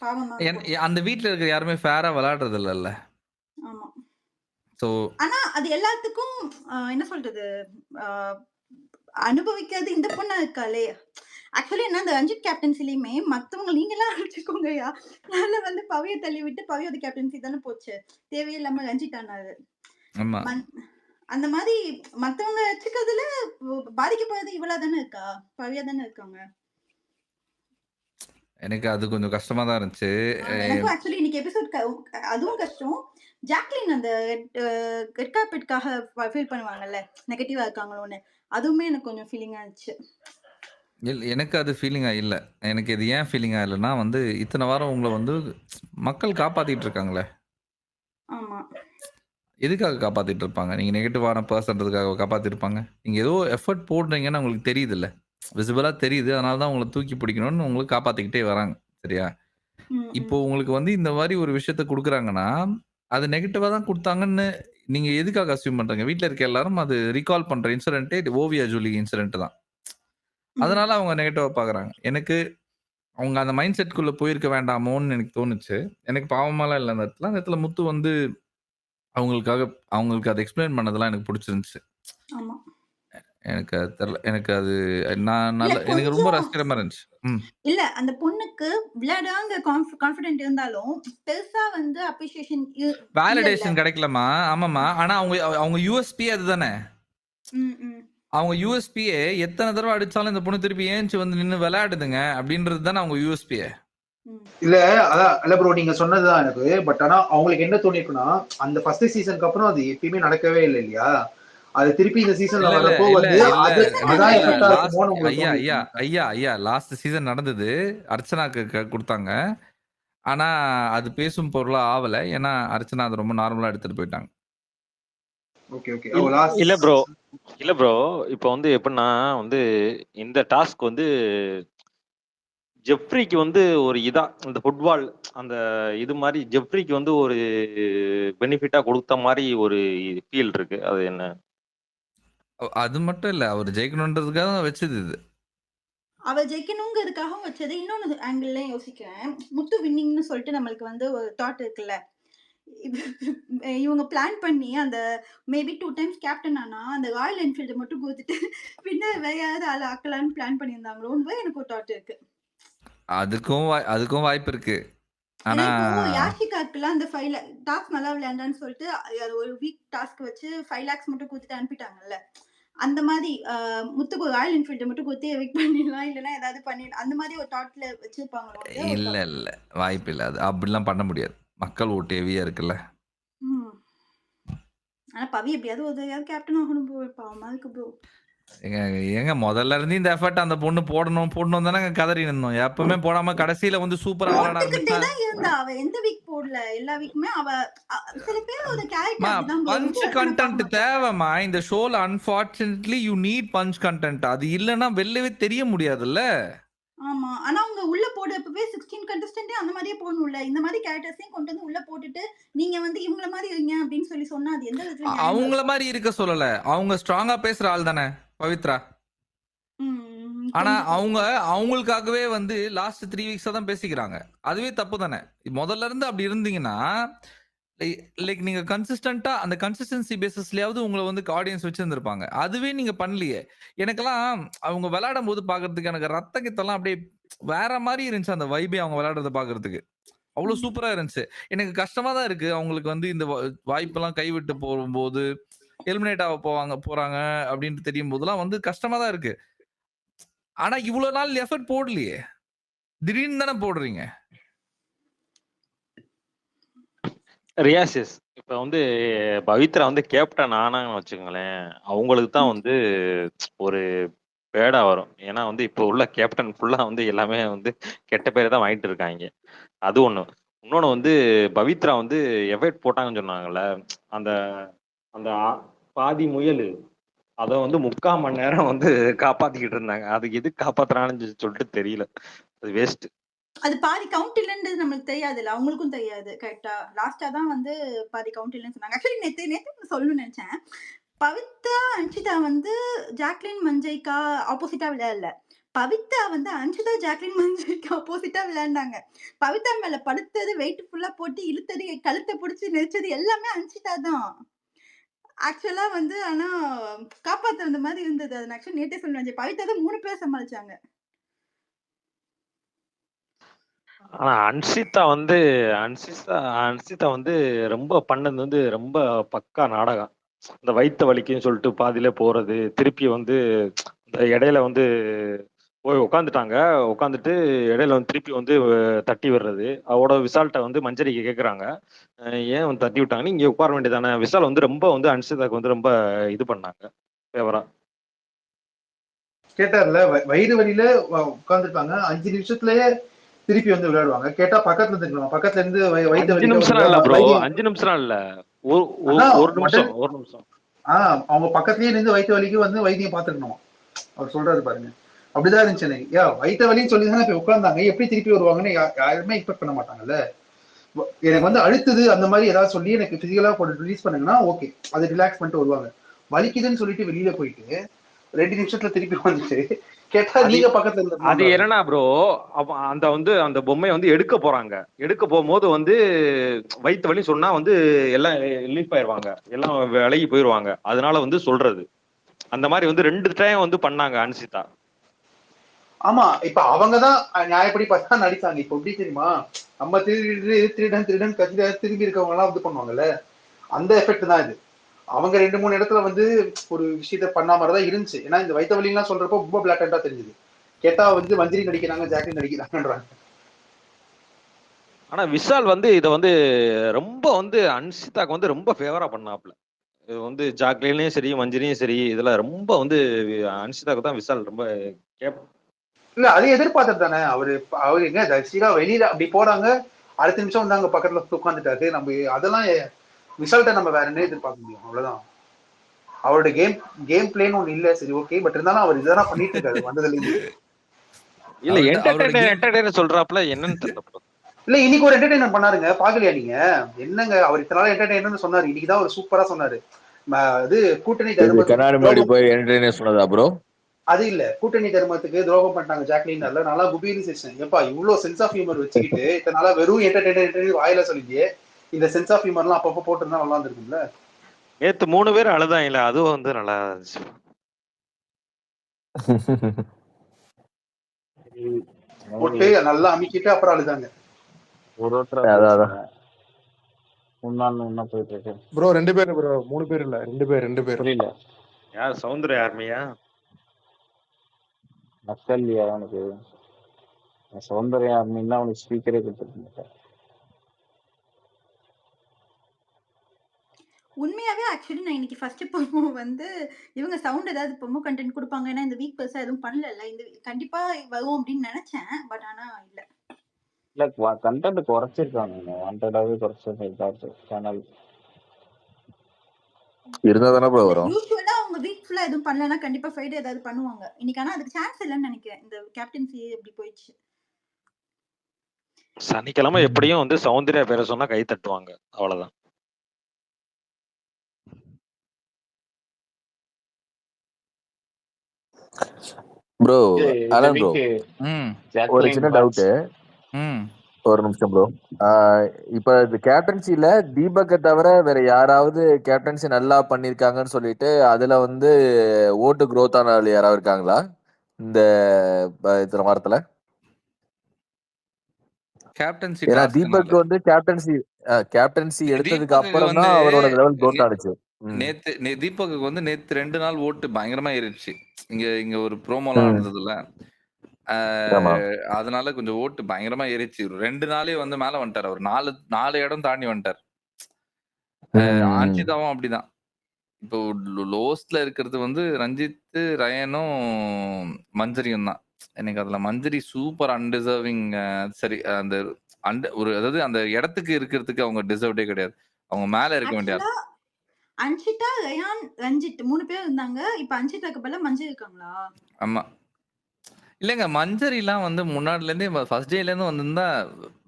பாவம் தான். அந்த வீட்ல இருக்கிற யாருமே ஃபேரா விளையாடுறது இல்லல்ல. ஆமா. சோ ஆனா அது எல்லாத்துக்கும் என்ன சொல்றது அனுபவிக்கிறது இந்த பொண்ணா இருக்காளே. ஆக்சுவலி என்ன அந்த ரஞ்சித் கேப்டன்சிலயுமே மத்தவங்க நீங்க எல்லாம் அடிச்சுக்கோங்கயா. நல்ல வந்து பவிய தள்ளி விட்டு பவியோட கேப்டன்சி தானே போச்சு. தேவையில்லாம ரஞ்சித் ஆனாரு. ஆமா. அந்த மாதிரி மத்தவங்க வச்சுக்கிறதுல பாதிக்கப்படுறது இவளா தானே இருக்கா, பவியா தானே இருக்காங்க. எனக்கு அது கொஞ்சம் கஷ்டமா தான் இருந்துச்சு. எனக்கும் ஆக்சுவலி இன்னைக்கு எபிசோட் அதுவும் கஷ்டம். ஜாக்லின் அந்த ரெட் கார்பெட்காக ஃபீல் பண்ணுவாங்கல்ல, நெகட்டிவா இருக்காங்களோன்னு, அதுவுமே எனக்கு கொஞ்சம் ஃபீலிங்கா இருந்துச்சு. எனக்கு அது ஃபீலிங்கா இல்ல. எனக்கு இது ஏன் ஃபீலிங்கா இல்லைன்னா வந்து இத்தனை வாரம் உங்களை வந்து மக்கள் காப்பாத்திட்டு இருக்காங்களே. ஆமா. எதுக்காக காப்பாத்திட்டு இருப்பாங்க? நீங்க நெகட்டிவான பர்சன்றதுக்காக காப்பாத்திருப்பாங்க. நீங்க ஏதோ எஃபர்ட் போடுறீங்கன்னு உங்களுக்கு தெரியுது இல்ல, விசிபிளா தெரியுது. அதனால தான் உங்களை தூக்கி பிடிக்கணும்னு உங்களுக்கு காப்பாத்திக்கிட்டே வராங்க. சரியா? இப்போ உங்களுக்கு வந்து இந்த மாதிரி ஒரு விஷயத்த கொடுக்குறாங்கன்னா அது நெகட்டிவா தான் கொடுத்தாங்கன்னு நீங்க எதுக்காக அசியூம் பண்றீங்க? வீட்டில் இருக்க எல்லாரும் அது ரீகால் பண்ற இன்சிடென்ட்டே ஓவியா ஜூலி இன்சிடென்ட் தான். அதனால அவங்க நெகட்டிவா பாக்குறாங்க. எனக்கு அவங்க அந்த மைண்ட் செட்குள்ள போயிருக்க வேண்டாமோன்னு எனக்கு தோணுச்சு. எனக்கு பாவமாலாம் இல்லை அந்த இடத்துல. அந்த இடத்துல முத்து வந்து அவங்களுக்கு அதை எக்ஸ்பிளைன் பண்ணதெல்லாம் எனக்கு பிடிச்சிருந்துச்சு. ஆமா. எனக்கு அது தெரியல. எனக்கு அது எனக்கு ரொம்ப ரசிக்கிற இருந்துச்சு. இல்ல அந்த பொண்ணுக்கு விளையாடாங்க கான்ஃபிடென்ட் இருந்தாலும் பெருசா வந்து அப்ரிசியேஷன் வேலிடேஷன் கிடைக்கலமா. ஆமாமா. ஆனா அவங்க யூஎஸ்பி அதுதானே. அவங்க யூஎஸ்பியே எத்தனை தடவை அடிச்சாலும் இந்த பொண்ணு திருப்பி ஏஞ்சி வந்து நின்று விளையாடுதுங்க அப்படின்றது தானே அவங்க யூஎஸ்பியே. இல்ல அதான் இல்ல ப்ரோ நீங்க சொன்னதுதான் எனக்கு. பட் ஆனா அவங்களுக்கு என்ன தோணிருக்குன்னா அந்த ஃபர்ஸ்ட் சீசனுக்கு அப்புறம் அது எப்பயுமே நடக்கவே இல்லை இல்லையா. அது திருப்பி இந்த சீசன்ல வரப்போ வந்து அதான் எஃபெக்ட் ஆகுமோன்னு உங்களுக்கு ஐயா ஐயா ஐயா லாஸ்ட் சீசன் நடந்தது. அர்ச்சனாக்கு கொடுத்தாங்க. ஆனா அது பேசும் பொருளா ஆவல. ஏன்னா அர்ச்சனா அது ரொம்ப நார்மலா எடுத்துட்டு போயிட்டாங்க. இல்ல ப்ரோ இப்போ வந்து எப்படின்னா வந்து இந்த டாஸ்க் வந்து ஜெஃப்ரிக்கு வந்து ஒரு இதா இந்த ஃபுட்பால் அந்த இது மாதிரி ஜெஃப்ரிக்கு வந்து ஒரு பெனிஃபிட்டா கொடுத்த மாதிரி ஒரு ஃபீல் இருக்கு. அது என்ன? அது மட்டும் இல்ல, அவர் ஜெயிக்கணும்ன்றதுக்காக வச்சது இது. அவ ஜெயிக்கணுங்கிறதுக்காக வச்சது. இன்னொன்னு ஆங்கிள் யோசிக்கிறேன். முத்து வின்னிங்னு சொல்லிட்டு நம்மளுக்கு வந்து ஒரு தாட் இருக்குல்ல. இவங்க பிளான் பண்ணி அந்த மேபி 2 டைம்ஸ் கேப்டன் ஆனா அந்த ராயல் என்ஃபீல்டு மட்டும் கொடுத்துட்டு பின்னர் வேற யாராவது ஆள் ஆக்கலான்னு பிளான் பண்ணியிருந்தாங்களோன்னு எனக்கு ஒரு தாட் இருக்கு. அதுக்கும் வாய்ப்பு இருக்கு. ஆனா யாஷிகாக்குலாம் அந்த 5 டாஸ்க் நல்லா விளையாண்டான்னு சொல்லிட்டு அது ஒரு வீக் டாஸ்க் வச்சு 5 lakhs மட்டும் கொடுத்துட்டு அனுப்பிட்டாங்கல்ல. அந்த மாதிரி முத்துக்கு ராயல் என்ஃபீல்டு மட்டும் கொடுத்து எவிக்ட் பண்ணிடலாம், இல்லைன்னா ஏதாவது பண்ணி அந்த மாதிரி ஒரு தாட்ல வச்சிருப்பாங்களோ. இல்ல வாய்ப்பு இல்ல. அது அப்படிலாம் பண்ண முடியாது. மக்கள் ஓட்டு ஹெவியா இருக்குல்ல. ஆனா பவி எப்படியாவது ஒரு கேப்டன் ஆகணும் ப்ரோ. பாவமா இருக்கு ப்ரோ. ஏங்க முதல்ல இருந்து இந்த எஃபர்ட் அந்த பொண்ணு போடணும் தானே கதறி இருந்தோம். எப்பவுமே போடாம கடைசியில வந்து சூப்பரா விளையாட ஆரம்பிச்சா. அவ எந்த வீக் போடல, எல்லா வீக்குமே அவ சில பேர் ஒரு கேரக்டர் தான். பஞ்ச் கண்டென்ட் தேவைமா இந்த ஷோல. Unfortunately you need punch content. அது இல்லனா வெளியவே தெரிய முடியாதுல்ல. ஆமா. ஆனா அவங்க உள்ள போடுறப்பவே 16 கண்டஸ்டன்ட் அந்த மாதிரியே போடணும்ல. இந்த மாதிரி கேரக்டர்ஸையும் கொண்டு வந்து உள்ள போட்டுட்டு நீங்க வந்து இவங்கள மாதிரி இருங்க அப்படின்னு சொல்லி சொன்னா அது எந்த விதத்துல அவங்கள மாதிரி இருக்க சொல்லல. அவங்க ஸ்ட்ராங்கா பேசுற ஆள் தானே பவித்ரா. ஆனா அவங்களுக்காகவே வந்து லாஸ்ட் 3 வீக்ஸா தான் பேசிக்கிறாங்க. அதுவே தப்பு தானே. முதல்ல இருந்து அப்படி இருந்தீங்கன்னா லைக் நீங்க கன்சிஸ்டன்டா அந்த கன்சிஸ்டன்சி பேசிஸ்லயாவது உங்களை வந்து ஆடியன்ஸ் வச்சிருந்திருப்பாங்க. அதுவே நீங்க பண்ணலையே. எனக்கெல்லாம் அவங்க விளையாடும் போது பாக்குறதுக்கு எனக்கு ரத்த கித்தெல்லாம் அப்படியே வேற மாதிரி இருந்துச்சு. அந்த வைபே அவங்க விளையாடுறத பாக்குறதுக்கு அவ்வளவு சூப்பரா இருந்துச்சு. எனக்கு கஷ்டமா தான் இருக்கு. அவங்களுக்கு வந்து இந்த வாய்ப்பெல்லாம் கைவிட்டு போகும்போது எலிமினேட் ஆக போறாங்க அப்படின்னு தெரியும் போதெல்லாம் வந்து கஷ்டமா தான் இருக்கு. ஆனா இவ்வளவு நாள் எஃபர்ட் போடலையே, திடீர்னு தானே போடுறீங்க. ரியாசிஸ் இப்ப வந்து பவித்ரா வந்து கேப்டன் ஆனாங்கன்னு வச்சுக்கோங்களேன், அவங்களுக்கு தான் வந்து ஒரு பேடா வரும். ஏன்னா வந்து இப்போ உள்ள கேப்டன் ஃபுல்லா வந்து எல்லாமே வந்து கெட்ட பேரை தான் வாங்கிட்டு இருக்காங்க. அது ஒண்ணு. இன்னொன்னு வந்து பவித்ரா வந்து எஃபர்ட் போட்டாங்கன்னு சொன்னாங்கல்ல, அந்த அந்த பாதி முயல் அத வந்து 3/4 மணி நேரம் வந்து காப்பாத்திக்கிட்டு இருந்தாங்க. அதுக்கு எதுக்கு காப்பாத்துறான்னு சொல்லிட்டு தெரியல. அது வேஸ்ட். அது பாதி கவுண்ட் இல்லன்றது நம்மளுக்கு தெரியாதுல்ல, அவங்களுக்கும் தெரியாது. கரெக்ட்டா? லாஸ்ட்டா தான் வந்து பாதி கவுண்ட் இல்லன்னு சொன்னாங்க. ஆக்சுவலி நேத்து சொல்லணும்னு நெனச்சேன். பவித்ரா, அன்ஷிதா வந்து ஜாக்லின், மஞ்சைக்கா ஆப்போசிட்டா விளையாடல. பவித்ரா வந்து அன்ஷிதா, ஜாக்லின், மஞ்சைக்கு ஆப்போசிட்டா விளையாண்டாங்க. பவித்ரா மேல படுத்தது, வெயிட் ஃபுல்லா போட்டு இழுத்தது, கழுத்த புடிச்சு நெரிச்சது எல்லாமே அன்ஷிதா தான். ஆக்சுவலா வந்து ஆனா காப்பாத்துன மாதிரி இருந்தது. அது நான் ஆக்சுவலி நேத்தே சொல்லுவேன். பவித்ரா தான் 3 பேர் சமாளிச்சாங்க. ஆனா அன்சிதா வந்து ரொம்ப பண்ணது வந்து ரொம்ப பக்கா நாடகம். இந்த வயித்த வலிக்குன்னு சொல்லிட்டு பாதியில போறது, திருப்பி வந்து இந்த இடையில வந்து போய் உட்காந்துட்டாங்க. உட்காந்துட்டு இடையில வந்து திருப்பி வந்து தட்டி விடுறது. அவரோட விசால்ட்ட வந்து மஞ்சரிக்கு கேட்குறாங்க, ஏன் வந்து தட்டி விட்டாங்க, இங்க உட்கார வேண்டியதானே. விசால் வந்து ரொம்ப வந்து அன்சிதாக்கு வந்து ரொம்ப இது பண்ணாங்க ஃபேவரா. கேட்டார்ல வயிறு வலியில உட்காந்துருப்பாங்க, 5 நிமிஷத்துலயே திருப்பி வந்து விளையாடுவாங்க. கேட்டா பக்கத்துல இருந்துக்கணும், பக்கத்துல இருந்து வயிற்று 5 நிமிஷம் இல்ல ப்ரோ, 5 நிமிஷம் இல்ல, ஒரு நிமிஷம். அவங்க பக்கத்துலயே இருந்து வயிற்று வலிக்கு வந்து வைத்தியம் பார்த்துக்கணும். அவர் சொல்றாரு பாருங்க, அப்படிதான் இருந்துச்சு. யா வயிற்று வலின்னு சொல்லி தானே போய் உட்கார்ந்தாங்க, எப்படி திருப்பி வருவாங்கன்னு யாருமே எக்ஸ்பெக்ட் பண்ண மாட்டாங்கல்ல. எனக்கு வந்து அழுத்துது அந்த மாதிரி ஏதாவது சொல்லி எனக்கு பிசிக்கலா போட்டு ரிலீஸ் பண்ணுங்கன்னா ஓகே, அது ரிலாக்ஸ் பண்ணிட்டு வருவாங்க. வலிக்குதுன்னு சொல்லிட்டு வெளியில போயிட்டு 2 நிமிஷத்துல திருப்பி வந்துட்டு கேட்டா நீங்க பக்கத்துல இருந்து அது என்னன்னா ப்ரோ, அந்த வந்து அந்த பொம்மையை வந்து எடுக்க போகும்போது வந்து வயிற்று வலி சொன்னா வந்து எல்லாம் ரிலீஃப் ஆயிருவாங்க, எல்லாம் விலகி போயிருவாங்க. அதனால வந்து சொல்றது அந்த மாதிரி வந்து 2 டைம் வந்து பண்ணாங்க அன்சிதா. ஆமா, இப்ப அவங்கதான் நியாயப்படி பார்த்தா நடிச்சாங்க. இப்ப எப்படி தெரியுமா, நம்ம திருடன் கட்சியில திரும்பி இருக்கவங்க எல்லாம் இது பண்ணுவாங்கல்ல, அந்த எஃபெக்ட் தான் இது. அவங்க 2-3 இடத்துல வந்து ஒரு விஷயத்த பண்ண மாதிரிதான் இருந்துச்சு. ஏன்னா இந்த வயிற்று வலி எல்லாம் சொல்றப்போ ரொம்ப பிளாட்டா தெரிஞ்சுது. கேட்டா வந்து மஞ்சரி நடிக்கிறாங்க, ஜாக்லின் நடிக்கிறாங்கன்றாங்க. ஆனா விஷால் வந்து இத வந்து ரொம்ப வந்து அன்சிதாக்கு வந்து ரொம்ப ஃபேவரா பண்ணாப்ல. இது வந்து ஜாக்லினையும் சரி மஞ்சரியும் சரி இதுல ரொம்ப வந்து அன்சிதாக்கு தான் விஷால் ரொம்ப இல்ல அது எதிர்பார்த்தது தானே. அவரு எங்க தர்ஷிகா வெளியில அப்படி போறாங்க, அடுத்த நிமிஷம் வந்து அங்க பக்கத்துல உட்காந்துட்டாரு. நம்ம அதெல்லாம் ரிசல்ட்டை நம்ம வேற என்ன எதிர்பார்க்க முடியும், அவ்வளவுதான். அவரோட கேம் பிளேன்னு ஒண்ணு இல்ல, சரி ஓகே, பட் இருந்தாலும் அவர் இதெல்லாம் பண்ணிட்டு இருக்காரு வந்ததுல இருந்து. இல்ல என்டர்டெய்னர் சொல்றாப்ல, என்னன்னு தெரியல. இல்ல இன்னைக்கு ஒரு என்டர்டெய்னர் பண்ணாருங்க, பாக்கலையா நீங்க? என்னங்க அவர் இத்தனை நாள் என்டர்டெய்னர் சொன்னாரு, இன்னைக்குதான் அவர் சூப்பரா சொன்னாரு. இது கூட்டணி தர்மத்துக்கு அது இல்ல, கூட்டணி தர்மத்துக்கு துரோகம் பண்ணிட்டாங்க ஜாக்லின். நல்லா குபீரிசேஷன். எப்பா இவ்வளவு சென்ஸ் ஆஃப் ஹியூமர் வச்சுக்கிட்டு இத்தனை நாளா வெறும் என்டர்டெய்னர் வாயில சொல்லியே இந்த சென்ஸ் ஆஃப் ஹியூமர்லாம் அப்பப்போ போட்டுருந்தா நல்லா இருந்திருக்கும்ல. நேத்து 3 பேர் அழுதாங்கல்ல, அதுவும் வந்து நல்லா இருந்துச்சு. போட்டு நல்லா அமுக்கிட்டு அப்புறம் அழுதாங்க. போயிட்டு இருக்கு ப்ரோ 2 பேர் ப்ரோ, 3 பேர் இல்ல, 2 பேர். புரியல. யார் சௌந்தர்யா ஆர்மியா? மக்கள்யா அவனுக்கு சௌந்தர்யா ஆர்மின்னா அவனுக்கு ஸ்பீக்கரே கொடுத்துருக்க. உண்மையாவே ஆக்சுவலி நான் இன்னைக்கு ஃபர்ஸ்ட் ப்ரோமோ வந்து இவங்க சவுண்ட் ஏதாவது ப்ரோமோ கண்டென்ட் கொடுப்பாங்க, ஏன்னா இந்த வீக் பெருசா எதுவும் பண்ணல. இந்த கண்டிப்பா வரும் அப்படின்னு நினைச்சேன், பட் ஆனா இல்ல. இல்ல கண்டென்ட் குறைச்சிருக்காங்க, வாண்டடாவே குறைச்சிருக்காங்க சேனல். இருந்தாதானே ப்ரோ வரும். யூசுவலா அவங்க வீக் ஃபுல்லா எதுவும் பண்ணலன்னா கண்டிப்பா ஃப்ரைடே ஏதாவது பண்ணுவாங்க. இன்னைக்கு ஆனா அதுக்கு சான்ஸ் இல்லைன்னு நினைக்கிறேன், இந்த கேப்டன்சி எப்படி போயிடுச்சு. சனிக்கிழமை எப்படியும் வந்து சௌந்தர்யா பேரை சொன்னா கை தட்டுவாங்க, அவ்வளவுதான். ப்ரோ அலன் ப்ரோ, ஒரு சின்ன டவுட். ஒரு நிமிஷம் ப்ரோ. இப்ப இந்த கேப்டன்சில தீபக்கை தவிர வேற யாராவது கேப்டன்சி நல்லா பண்ணிருக்காங்கன்னு சொல்லிட்டு அதுல வந்து ஓட்டு குரோத் ஆன யாராவது இருக்காங்களா இந்த இத்தனை வாரத்துல? ஏன்னா தீபக் வந்து கேப்டன்சி எடுத்ததுக்கு அப்புறம் தான் அவரோட லெவல் குரோத் ஆனிச்சு. தீபக்கு வந்து நேத்து 2 நாள் ஓட்டு பயங்கரமா ஏறிடுச்சு. இங்க ஒரு ப்ரோமோலாம் நடந்ததுல. அதனால கொஞ்சம் ஓட்டு பயங்கரமா ஏறிச்சு. 2 நாளே வந்து மேல வந்துட்டாரு. அவர் 4 இடம் தாண்டி வந்துட்டார். ஆன்ஷிதாவும் அப்படிதான். இப்போ லோஸ்ட்ல இருக்கிறது வந்து ரஞ்சித், ரயனும், மஞ்சரியும் தான். எனக்கு அதுல மஞ்சரி சூப்பர் அன்டிசர்விங். சரி அந்த அதாவது அந்த இடத்துக்கு இருக்கிறதுக்கு அவங்க டிசர்வ்டே கிடையாது. அவங்க மேல இருக்க வேண்டிய ஆள். அன்ஷிதா, ரயான், ரஞ்சித் 3 பேர் இருந்தாங்க. இப்ப அன்ஷிதாக்கு பதிலா மஞ்சரி இருக்காங்களா? ஆமா. இல்லங்க மஞ்சரிலாம் வந்து முன்னாடில இருந்தே ஃபர்ஸ்ட் டேல இருந்து வந்திருந்தா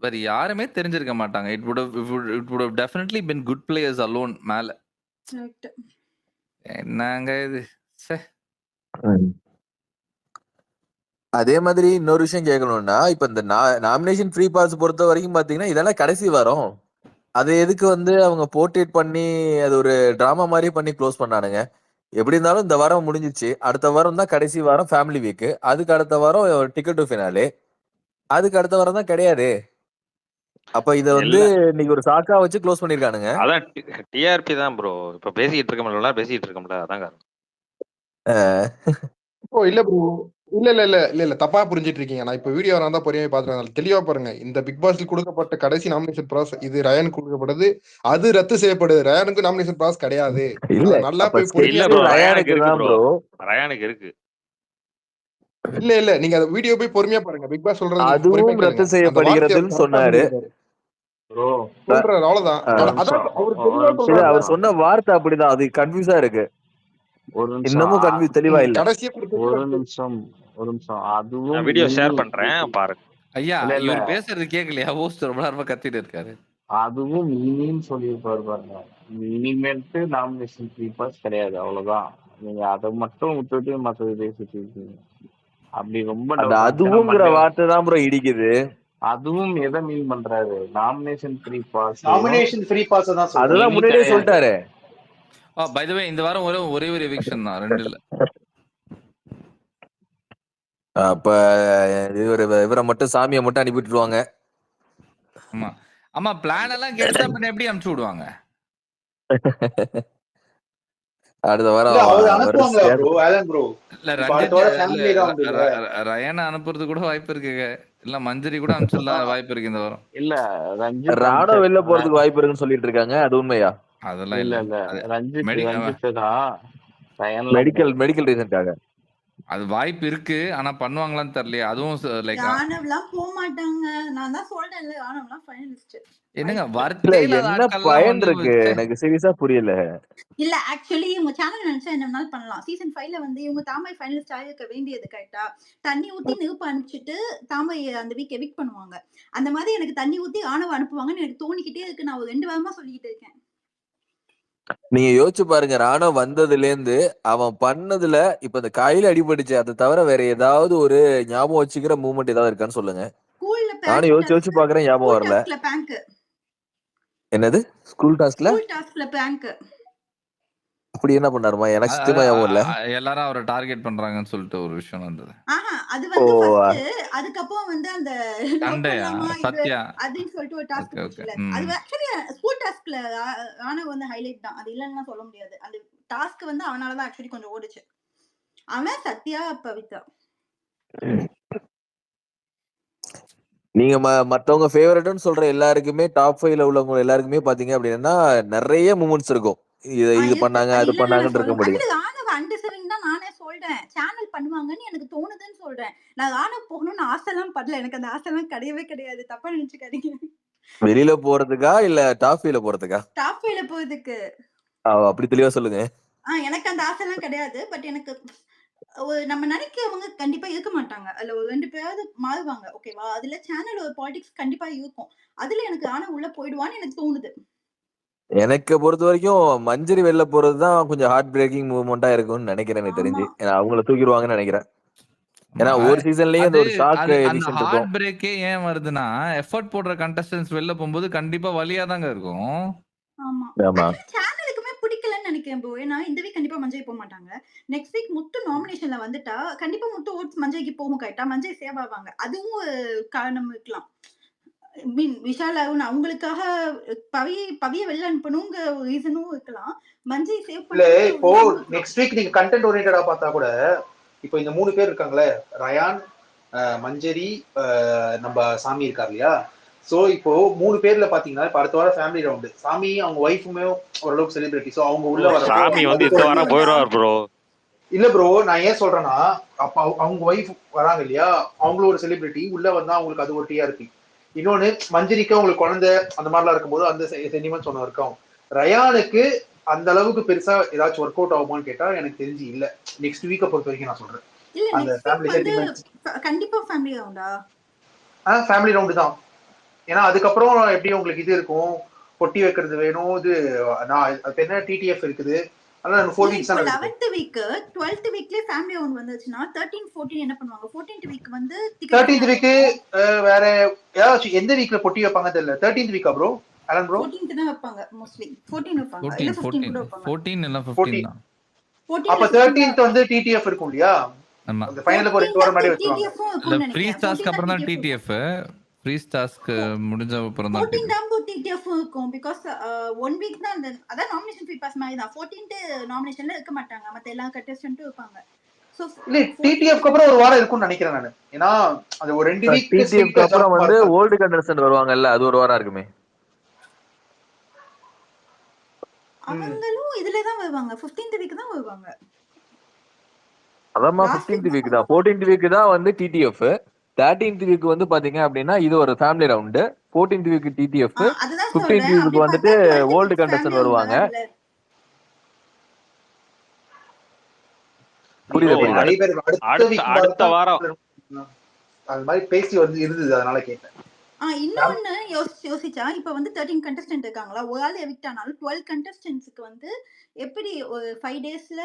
வேற யாருமே தெரிஞ்சிருக்க மாட்டாங்க. It would have definitely been good players alone மேல. கரெக்ட். என்னங்க இது? ச்சே. அதே மாதிரி இன்னொரு விஷயம் கேட்கணும்னா, இப்ப இந்த நாமினேஷன் ஃப்ரீ பாஸ் பொறுத்த வரைக்கும் பாத்தீங்கன்னா இதெல்லாம் கடைசி வாரம். அதை எதுக்கு வந்து அவங்க போர்ட்ரேட் பண்ணி அது ஒரு டிராமா மாதிரி பண்ணி க்ளோஸ் பண்ணானுங்க. எப்படி இருந்தாலும் இந்த வாரம் முடிஞ்சிச்சு. அடுத்த வாரம் தான் கடைசி வாரம் ஃபேமிலி வீக். அதுக்கு அடுத்த வாரம் டிக்கெட் டு ஃபினாலே. அதுக்கு அடுத்த வாரம் தான் கிடையாது. அப்ப இத வந்து இன்னைக்கு ஒரு சாக்கா வச்சு க்ளோஸ் பண்ணிருக்கானுங்க. அதான் டிஆர்பி தான் ப்ரோ. இப்ப பேசிட்டு இருக்கோம்ல, பேசிட்டு இருக்கோம்ல, அதான் காரணம். இல்ல ப்ரோ, இல்ல தப்பா புரிஞ்சிட்டு இருக்கீங்க. நான் இப்ப வீடியோ நான் தான் பொறுமையா பாத்துறேன். தெளிவா பாருங்க. இந்த பிக் பாஸ்ல கொடுக்கப்பட்ட கடைசி நாமினேஷன் ப்ராசஸ் இது ரயானுக்கு கொடுக்கப்படுது. அது ரத்து செய்யப்படுது. ரயானுக்கு நாமினேஷன் ப்ராசஸ் கிடையாது. இல்ல நல்லா போய் பொறுமையா ரயானுக்கு தான் ப்ரோ. ரயானுக்கு இருக்கு. இல்ல நீங்க அந்த வீடியோ போய் பொறுமையா பாருங்க. பிக் பாஸ் சொல்றது அதுவும் ரத்து செய்யப்படுகிறதுன்னு சொன்னாரு. சொல்றாரு அவ்வளவுதான். அவர் சொன்ன வார்த்தை அப்படிதான். அது கன்ஃபியூஸா இருக்கு. இன்னமும் கன்ஃபியூஸ் தெளிவா இல்ல. ஒரு நிமிஷம். அதுவும் வீடியோ ஷேர் பண்றேன் பாருங்க. ஐயா இவர் பேசுறது கேட்கலையா? ஹோஸ்ட் ரொம்ப நேரமா கத்திட்டு இருக்காரு. அதுவும் இனின்னு சொல்லியிருப்பாரு பாருங்க. இனிமேட்டு நாமினேஷன் ஃப்ரீ பாஸ் கிடையாது, அவ்வளவுதான். நீங்க அதை மட்டும் விட்டுட்டு மற்றது பேசிட்டு இருக்கீங்க. அப்படி ரொம்ப அதுவும்ங்கிற வார்த்தை தான் ப்ரோ இடிக்குது. அதுவும் எதை மீன் பண்றாரு? Nomination free pass. Nomination free pass தான் சொல்றாரு. அதுதான் முன்னாடியே சொல்லிட்டாரு. பை தி வே இந்த வாரம் ஒரே ஒரு எவிக்ஷன் தான், 2 இல்ல. அப்ப இவரை மட்டும் சாமியை மட்டும் அனுப்பிட்டுருவாங்க. ஆமா பிளான் எல்லாம் கெடுத்தா பின்ன எப்படி அனுப்பிச்சு விடுவாங்க? அடுத்த வாரம் ரயானை அனுப்புறது கூட வாய்ப்பு இருக்கு. இல்ல மஞ்சரி கூட அனுப்பிச்சிடலாம் வாய்ப்பு இருக்கு இந்த வாரம். இல்ல ராணோ வெளில போறதுக்கு வாய்ப்பு இருக்குன்னு சொல்லிட்டு இருக்காங்க. அது உண்மையா? அதெல்லாம் இல்ல மெடிக்கல் ரீசன்காக அது வாய்ப்பு இருக்கு. ஆனா பண்ணுவாங்களான்னு தெரியல. அதுவும் லைக் ஆனவலாம் போக மாட்டாங்க. நான் தான் சொல்றேன்ல, ஆனவலாம் ஃபைனலிஸ்ட். என்னங்க என்ன பயன் இருக்கு? எனக்கு சீரியஸா புரியல. இல்ல ஆக்சுவலி இவங்க சேனல் நினைச்சா என்ன பண்ணலாம். சீசன் 5ல வந்து இவங்க தாமை ஃபைனலிஸ்ட் ஆகிருக்க வேண்டியது கரெக்டா. தண்ணி ஊத்தி நெருப்பு அனுப்பிச்சிட்டு தாமை அந்த வீக் எவிக் பண்ணுவாங்க. அந்த மாதிரி எனக்கு தண்ணி ஊத்தி ஆணவ அனுப்புவாங்கன்னு எனக்கு தோணிக்கிட்டே இருக்கு. நான் ஒரு 2 வாரமா சொல்லிக்கிட்டு இருக்கேன். நீங்க யோசிச்சு பாருங்க. ராணோ வந்ததுல இருந்து அவன் பண்ணதுல இப்ப இந்த கையில அடிபட்டுச்சு. அதை தவிர வேற ஏதாவது ஒரு ஞாபகம் வச்சுக்கிற மூவ்மெண்ட் ஏதாவது இருக்கான்னு சொல்லுங்க. நானும் யோசிச்சு பாக்குறேன், ஞாபகம் வரல. என்னது ஸ்கூல் டாஸ்க்ல பிராங்க் அப்படி என்ன பண்ணாருமா? எனக்கு சுத்தமா ஞாபகம் இல்ல. எல்லாரும் அவரை டார்கெட் பண்றாங்கன்னு சொல்லிட்டு ஒரு விஷயம் வந்தது. அது வந்து ஃபர்ஸ்ட் அதுக்கப்புறம் வந்து அந்த சண்டையா சத்யா அதுன்னு சொல்லிட்டு ஒரு டாஸ்க் போச்சுல. அது ஆக்சுவலி ஸ்கூல் டாஸ்க்ல ஆனவ வந்து ஹைலைட் தான். அது இல்லன்னா சொல்ல முடியாது. அந்த டாஸ்க் வந்து அவனால தான் ஆக்சுவலி கொஞ்சம் ஓடுச்சு. அவன் சத்யா பவித்ரா. நீங்க மத்தவங்க ஃபேவரட்னு சொல்ற எல்லாருக்குமே டாப் 5ல உள்ளவங்க எல்லாருக்குமே பாத்தீங்க அப்படின்னா நிறைய மூமெண்ட்ஸ் இருக்கும். இது பண்ணாங்க அது பண்ணாங்கன்னு இருக்க முடியும். ஆனவ அன்டிசர்விங் தான் நானே சொல்றேன். சேனல் பண்ணுவாங்கன்னு எனக்கு தோணுதுன்னு சொல்றேன். நான் ஆனவ போகணும்னு ஆசைலாம் படல. எனக்கு அந்த ஆசைலாம் கிடையவே கிடையாது. தப்பா நினைச்சுக்காதீங்க. வெளியில போறதுக்கா இல்ல டாப் 5ல போறதுக்கா? டாப் 5ல போறதுக்கு. அப்படி தெளிவா சொல்லுங்க. எனக்கு அந்த ஆசைலாம் கிடையாது. பட் எனக்கு நம்ம நினைக்கிறவங்க கண்டிப்பா இருக்க மாட்டாங்க. அதுல ஒரு 2 பேராவது மாறுவாங்க. ஓகேவா? அதுல சேனல் ஒரு பாலிடிக்ஸ் கண்டிப்பா இருக்கும். அதுல எனக்கு ஆனா உள்ள போயிடுவான்னு எனக்கு தோணுது. எனக்கு பொறுத்த வரைக்கும் மஞ்சரி வெளில போறதுதான் கொஞ்சம் ஹார்ட் பிரேக்கிங் மூவ்மெண்டா இருக்கும்னு நினைக்கிறேன். எனக்கு தெரிஞ்சு அவங்கள தூக்கிடுவாங்கன்னு நினைக்கிறேன். ஏன்னா ஒரு சீசன்லயே அந்த ஒரு ஷாக் எவிக்ஷன் இருக்கும். ஹார்ட் பிரேக்கே ஏன் வருதுன்னா எஃபோர்ட் போடுற கண்டஸ்டன்ட்ஸ் வெளில போகும்போது கண்டிப்பா வலியா தாங்க இருக்கும். ஆமா. சேனலுக்குமே பிடிக்கலன்னு நினைக்கிறேன் ப்ரோ. ஏன்னா இந்த வீக் கண்டிப்பா மஞ்சள் போக மாட்டாங்க. நெக்ஸ்ட் வீக் முத்து நாமினேஷன்ல வந்துட்டா கண்டிப்பா முத்து ஓட்ஸ் மஞ்சளுக்கு போகும் கரெக்டா. மஞ்சள் சேவ் ஆவாங்க. அதுவும் காரணம் இருக்கலாம். விஷால் அவங்களுக்காக பவிய வெளில அனுப்பணுங்கிற ரீசனும் இருக்கலாம். மஞ்சரி சேவ் இல்ல பண்றது இப்போ ஒரு good job. நெக்ஸ்ட் வீக் நீங்க கண்டென்ட் ஓரியன்டா பார்த்தா கூட இப்போ இந்த 3 பேர் இருக்காங்களே, ரயான், மஞ்சரி, நம்ம சாமி இருக்காரு இல்லையா. சோ இப்போ 3 பேர்ல பாத்தீங்கன்னா இப்ப அடுத்த வாரம் ஃபேமிலி ரவுண்டு. சாமி அவங்க ஒய்ஃபுமே ஓரளவுக்கு செலிபிரிட்டி. சோ அவங்க உள்ள வரப்போ சாமி வந்து கண்டிப்பா இந்த அதுக்கு வாரம் ஃபேமிலியோடா. போயிடுவார் ப்ரோ. இல்ல ப்ரோ, நான் ஏன் சொல்றேன்னா அப்ப அவங்க ஒய்ஃப் வராங்க இல்லையா, அவங்களும் ஒரு செலிபிரிட்டி உள்ள வந்தா அவங்களுக்கு அது ஒரு டிஆர்பி. இன்னொன்னு மஞ்சரிக்கு அவங்களுக்கு குழந்தை அந்த மாதிரிலாம் இருக்கும்போது அந்த சென்டிமெண்ட்ஸ் ஒன்று இருக்கும். ரயானுக்கு அந்த அளவுக்கு பெருசா ஏதாச்சும் ஒர்க் அவுட் ஆகுமான்னு கேட்டா எனக்கு தெரிஞ்சு இல்ல. நெக்ஸ்ட் வீக்கை பொறுத்த வரைக்கும் நான் சொல்றேன் இல்ல அந்த நெக்ஸ்ட் வீக் ஃபேமிலி வந்து சென்டிமெண்ட்ஸ் கண்டிப்பா ஃபேமிலி ரவுண்டா. ஃபேமிலி ரவுண்டு தான். ஏன்னா அதுக்கப்புறம் எப்படி உங்களுக்கு இது இருக்கும், பொட்டி வைக்கிறது வேணும், இது நான் அது என்ன டிடிஎஃப் இருக்குது, அதனால 4 இல்ல வீக்ஸ் இப்போ தான் இருக்குது. 11th week 12th வீக்லயே family round வந்துச்சுன்னா 13 14 என்ன பண்ணுவாங்க? 14th வீக் வந்து 13th வீக் வேற ஏதாச்சும் எந்த வீக்ல பொட்டி வைப்பாங்க தெரியல. 13th வீக்கா ப்ரோ அலன் ப்ரோ? 14th தான் வைப்பாங்க மோஸ்ட்லி. 14 வைப்பாங்க இல்ல 14 15 கூட வைப்பாங்க. 14 இல்ல 15 14. தான். 14 அப்ப 13th வந்து டிடிஎஃப் இருக்கும் இல்லையா, ஆமா. அந்த ஃபைனலுக்கு ஒரு 2 வாரம் முன்னாடி வச்சுருவாங்க. டிடிஎஃப் இல்ல இருக்கும்னு ஃப்ரீ நினைக்கிறேன். டாஸ்க்கு 14 அப்புறம் தான் தான் டிடிஎஃப். ஃப்ரீ டாஸ்க்கு முடிஞ்ச அப்புறம் தான் 14 டிடிஎஃப். தான் டிடிஎஃப் இருக்கும். பிகாஸ் 1 வீக் தான் அந்த அதான் நாமினேஷன் ஃப்ரீ பாஸ் மாதிரி தான். 14th நாமினேஷன்ல இருக்க மாட்டாங்க, மத்த எல்லா கண்டெஸ்டன்ட்டும் இருப்பாங்க. சோ இல்ல டிடிஎஃப்க்கு அப்புறம் ஒரு வாரம் இருக்கும்னு நினைக்கிறேன் நான். ஏன்னா அது ஒரு 2 வீக் டிடிஎஃப்க்கு அப்புறம் வந்து ஓல்டு கண்டஸ்டன்ட் வருவாங்கல்ல, அது ஒரு வாரம் இருக்குமே. அவங்களும் இதுல தான் வருவாங்க. 15th வீக் தான் வருவாங்க. அதாம்மா 15th வீக் தான். 14th வீக் தான் வந்து டிடிஎஃப். 13th வீக் வந்து பாத்தீங்க அப்படின்னா இது ஒரு family round. 14th week TTF. அதுதான் 15th சொல்றேன். வீக் அப்படி வந்துட்டு பார்த்தா 12th old week contestant family வருவாங்க. ரவுண்ட் அதுல. புரியுது புரியுது. நிறைய பேர் அடுத்த வீக் அடுத்த வாரம் அது மாதிரி பேசி வந்து இருந்தது, அதனால கேட்டேன். இன்னொன்னு யோசிச்சா இப்ப வந்து 13 கண்டஸ்டன்ட் இருக்காங்களா, ஒரு ஆள் எவிக்ட் ஆனாலும் 12 கண்டஸ்டன்ட்ஸ்க்கு வந்து எப்படி ஒரு 5 டேஸ்ல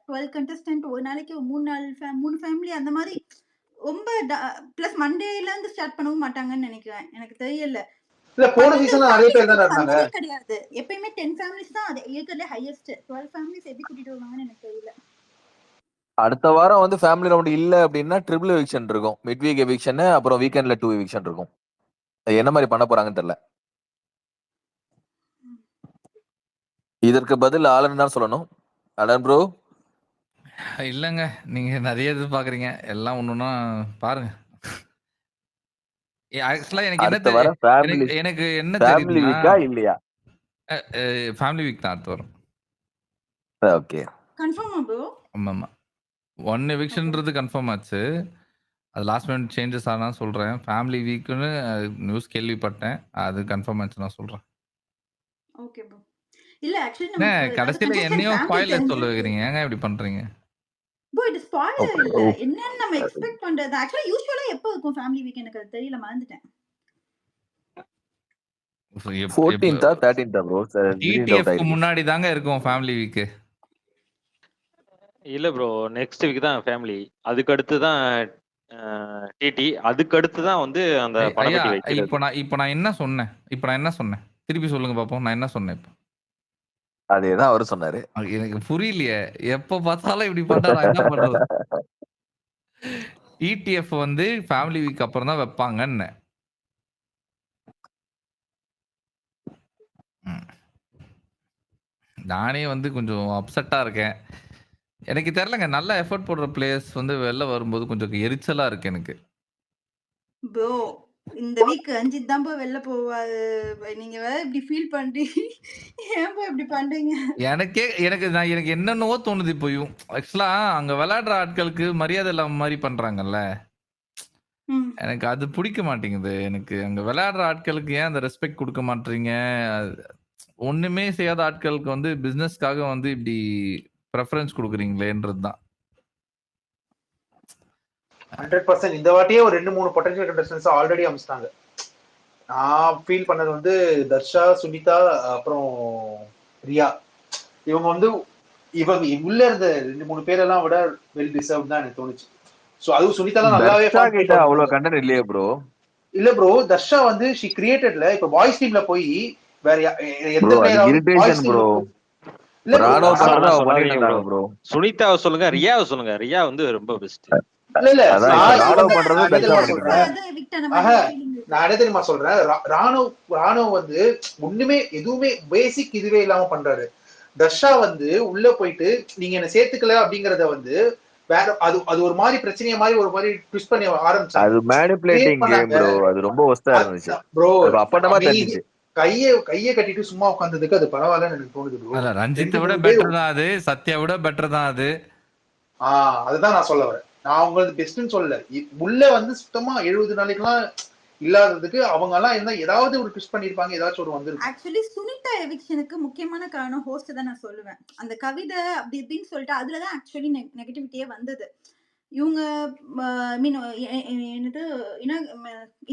12 கண்டஸ்டன்ட் ஒரு நாளைக்கு 3 நாள் 3 ஃபேமிலி அந்த மாதிரி ரொம்ப பிளஸ் மண்டேல இருந்து ஸ்டார்ட் பண்ணவும் மாட்டாங்கன்னு நினைக்கிறேன். எனக்கு தெரியல. இல்ல போன சீசன்ல நிறைய பேர் தான் இருந்தாங்க. கிடையாது, எப்பயுமே 10 ஃபேமிலிஸ் தான் அது இருக்கிறதுல ஹையஸ்ட். 12 ஃபேமிலிஸ் எப்படி கூட்டிட்டு வருவாங்கன்னு எனக்கு தெரியல. அடுத்த வாரம் வந்து ஃபேமிலி ரவுண்ட் இல்ல அப்படின்னா ட்ரிபிள் எவிக்ஷன் இருக்கும். மிட் வீக் எவிக்ஷன், அப்புறம் வீக்கெண்ட்ல 2 எவிக்ஷன் இருக்கும். என்ன மாதிரி பண்ண போறாங்கன்னு தெரியல. இதற்கு பதில் ஆலன் தான் சொல்லணும். அலன் ப்ரோ இல்லங்க, நீங்க நிறைய எதிர்பார்க்குறீங்க. எல்லாம் ஒண்ணுன்னா பாருங்க. ஆக்சுவலா எனக்கு என்ன அடுத்த வாரம் ஃபேமிலி எனக்கு என்ன ஃபேமிலி வீக்கா இல்லையா? ஃபேமிலி வீக் தான் அடுத்து வரும். ஓகே கன்ஃபார்மா ப்ரோ? ஆமாமா. 1 எவிக்ஷன்ன்றது கன்ஃபார்ம் ஆச்சு. அது லாஸ்ட் மினிட் சேஞ்சஸ் ஆனா சொல்றேன். ஃபேமிலி வீக்னு நியூஸ் கேள்விப்பட்டேன். அது கன்ஃபார்ம் ஆச்சு நான் சொல்றேன். Okay bro. இல்ல ஆக்சுவலி நம்ம கடைசில என்னையோ ஸ்பாயிலர் சொல்ல வைக்கிறீங்க. ஏங்க இப்படி பண்றீங்க? ப்ரோ இது ஸ்பாயிலர் இல்ல. என்னன்னு நம்ம எக்ஸ்பெக்ட் பண்றது. ஆக்சுவலா யூசுவலா எப்போ இருக்கும் ஃபேமிலி வீக் எனக்கு அது தெரியல, மறந்துட்டேன். 14th 13th bro. டிடிஎஃப்க்கு முன்னாடி தாங்க இருக்கும் ஃபேமிலி வீக். இல்ல ப்ரோ, நெக்ஸ்ட் வீக் தான் ஃபேமிலி. அதுக்கு அடுத்து தான் டிடி. அதுக்கு அடுத்து தான் வந்து அந்த பணப்பட்டி வைக்கிறது. இப்போ நான் என்ன சொன்னேன்? திருப்பி சொல்லுங்க பாப்போம். நான் என்ன சொன்னேன் இப்போ? அதேதான் அவரு சொன்னாரு. எனக்கு புரியலையே. எப்ப பார்த்தாலும் இப்படி பண்ணா நான் என்ன பண்றது? டிடிஎஃப் வந்து ஃபேமிலி வீக் அப்புறம் தான் வைப்பாங்கன்னு. நானே வந்து கொஞ்சம் அப்செட்டா இருக்கேன். எனக்கு தெரியலங்க, நல்ல எஃபோர்ட் போடுற பிளேயர்ஸ் வந்து வெளில வரும்போது கொஞ்சம் எரிச்சலா இருக்கு எனக்கு. ப்ரோ இந்த வீக் அஞ்சித் தான் ப்ரோ வெளில போவாரு. நீங்க வேற இப்படி ஃபீல் பண்றீங்க. ஏன் ப்ரோ இப்படி பண்றீங்க? எனக்கு என்னென்னவோ தோணுது இப்போயும். ஆக்சுவலா அங்க விளையாடுற ஆட்களுக்கு மரியாதை இல்லாம மாதிரி பண்றாங்கல்ல. எனக்கு அது பிடிக்க மாட்டேங்குது. எனக்கு அங்க விளையாடுற ஆட்களுக்கு ஏன் அந்த ரெஸ்பெக்ட் கொடுக்க மாட்டீங்க? ஒண்ணுமே செய்யாத ஆட்களுக்கு வந்து பிசினஸ்க்காக வந்து இப்படி ப்ரெஃபரன்ஸ் கொடுக்குறீங்களேன்றது தான். 100% இந்த வாட்டியே ஒரு 2-3 பொட்டன்ஷியல் கண்டஸ்டன்ஸ் ஆல்ரெடி அமிச்சிட்டாங்க. நான் ஃபீல் பண்ணது வந்து தர்ஷா, சுனிதா, அப்புறம் ரியா. இவங்க வந்து உள்ள இருந்த 2-3 பேரெல்லாம் விட வெல் டிசர்வ் தான் எனக்கு தோணுச்சு. சோ அதுவும் சுனிதா தான் நல்லாவே கிட்ட அவ்வளவு கண்டென்ட் இல்லையே ப்ரோ. இல்ல ப்ரோ, தர்ஷா வந்து ஷி கிரியேட்டட்ல இப்ப பாய்ஸ் டீம்ல போய் வேற எந்த பிளேயராவது பாய்ஸ் ப்ரோ. இல்ல ப்ரோ சுனிதாவை சொல்லுங்க, ரியாவை சொல்லுங்க. ரியா வந்து ரொம்ப பெஸ்ட். இல்ல ராணோ பண்றது நான் என்ன தெரியுமா சொல்றேன், ராணோ வந்து ஒண்ணுமே எதுவுமே பேசிக் இதுவே இல்லாம பண்றாரு. தர்ஷா வந்து உள்ள போயிட்டு நீங்க என்ன சேர்த்துக்கல அப்படிங்கறத வந்து வேற அது ஒரு மாதிரி பிரச்சனைய மாதிரி ஒரு மாதிரி ட்விஸ்ட் பண்ணி ஆரம்பிச்சாங்க. அது மேனிபுலேட்டிங் கேம் ப்ரோ. அது ரொம்ப ஒஸ்டா இருந்துச்சு ப்ரோ. அப்பட்டமா தெரிஞ்சிச்சு. கைய கட்டிட்டு சும்மா உட்கார்ந்ததுக்கு அது பரவாயில்லன்னு எனக்கு தோணுது ப்ரோ. அல்ல ரஞ்சித்தை விட பெட்டர் தான் அது, சத்யா விட பெட்டர் தான் அது. அதுதான் நான் சொல்ல வரேன். நான் உங்களுக்கு பெஸ்ட்னு சொல்லல. உள்ள வந்து சுத்தமா 70 நாளைக்குலாம் இல்லாததுக்கு அவங்க எல்லாம் இருந்தா ஏதாவது ஒரு ட்விஸ்ட் பண்ணிருப்பாங்க, ஏதாச்சும் ஒரு வந்து. ஆக்சுவலி சுனிதா எவிக்ஷனுக்கு முக்கியமான காரணம் ஹோஸ்ட் தான் நான் சொல்லுவேன். அந்த கவிதை அப்படி இப்படின்னு சொல்லிட்டு அதுலதான் ஆக்சுவலி நெகட்டிவிட்டியே வந்தது. இவங்க மீன் என்னது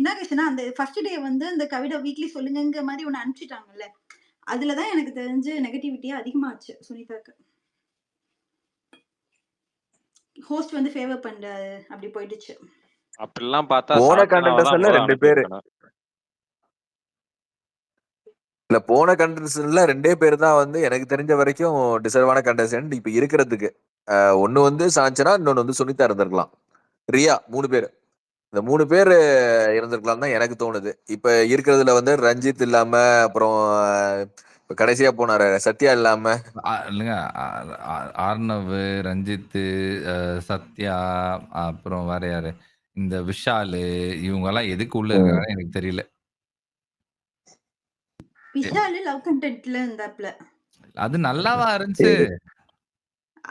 இனாகேஷனா அந்த ஃபர்ஸ்ட் டே வந்து அந்த கவிதை வீக்லி சொல்லுங்கிற மாதிரி ஒன்று அனுப்பிச்சிட்டாங்கல்ல, அதுலதான் எனக்கு தெரிஞ்சு நெகட்டிவிட்டியே அதிகமாச்சு. சுனிதாக்கு ஹோஸ்ட் வந்து ஃபேவர் பண்றாரு அப்படி போயிடுச்சு. அப்படிலாம் பார்த்தா போன கண்டெஸ்டன்ட்ல 2 பேர் இல்ல, போன கண்டெஸ்டன்ட்ல 2 பேர் தான் வந்து எனக்கு தெரிஞ்ச வரைக்கும் டிசர்வான கண்டெஸ்டன்ட் இப்ப இருக்கிறதுக்கு. ஒன்னு வந்து சாஞ்சனா, இன்னொன்னு வந்து சுனிதா இருந்திருக்கலாம், ரியா, 3 பேர். இந்த 3 பேர் இருந்திருக்கலாம் தான் எனக்கு தோணுது. இப்ப இருக்கிறதுல வந்து ரஞ்சித் இல்லாம, அப்புறம் கடைசியா போனாரு சத்யா இல்லாம, இல்லைங்க ஆர்னவ், ரஞ்சித், சத்யா, அப்புறம் வேற யாரு இந்த விஷாலு, இவங்க எல்லாம் எதுக்கு உள்ள இருக்காங்க எனக்கு தெரியல. விஷாலு லவ் கண்டென்ட்ல இருந்தாப்ல, அது நல்லாவா இருந்துச்சு?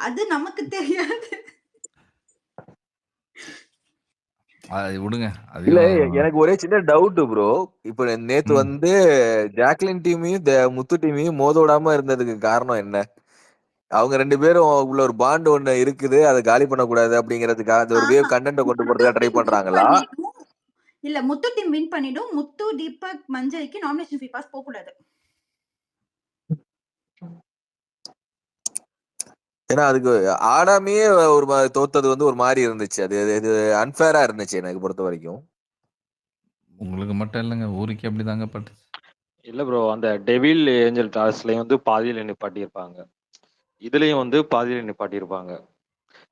அது நமக்கு தெரியாது. விடுங்க. இல்ல எனக்கு ஒரே சின்ன டவுட் ப்ரோ. இப்ப நேத்து வந்து ஜாக்லின் டீமையும் முத்து டீமையும் மோதோடாம இருந்ததுக்கு காரணம் என்ன? அவங்க 2 பேரும் உள்ள ஒரு பாண்ட் ஒண்ணு இருக்குது, அதை காலி பண்ணக்கூடாது அப்படிங்கிறதுக்காக அந்த ஒரு வேவ் கண்டென்ட்டை கொண்டு போறதுக்காக ட்ரை பண்றாங்களா? இல்ல, முத்து டீம் வின் பண்ணிடும். முத்து, தீபக், மஞ்சரிக்கு நாமினேஷன் ஃபீ பாஸ் போக கூடாது. ஏன்னா அதுக்கு ஆடாமே ஒரு தோத்தது வந்து ஒரு மாதிரி இருந்துச்சு. அது அன்ஃபேரா இருந்துச்சு எனக்கு பொறுத்த வரைக்கும். உங்களுக்கு மட்டும் இல்லைங்க, ஊருக்கு அப்படிதாங்க பட்டுச்சு. இல்ல ப்ரோ, அந்த டெவில் ஏஞ்சல் டாஸ்லயும் வந்து பாதியில நிப்பாட்டியிருப்பாங்க, இதுலயும் வந்து பாதியில நிப்பாட்டியிருப்பாங்க.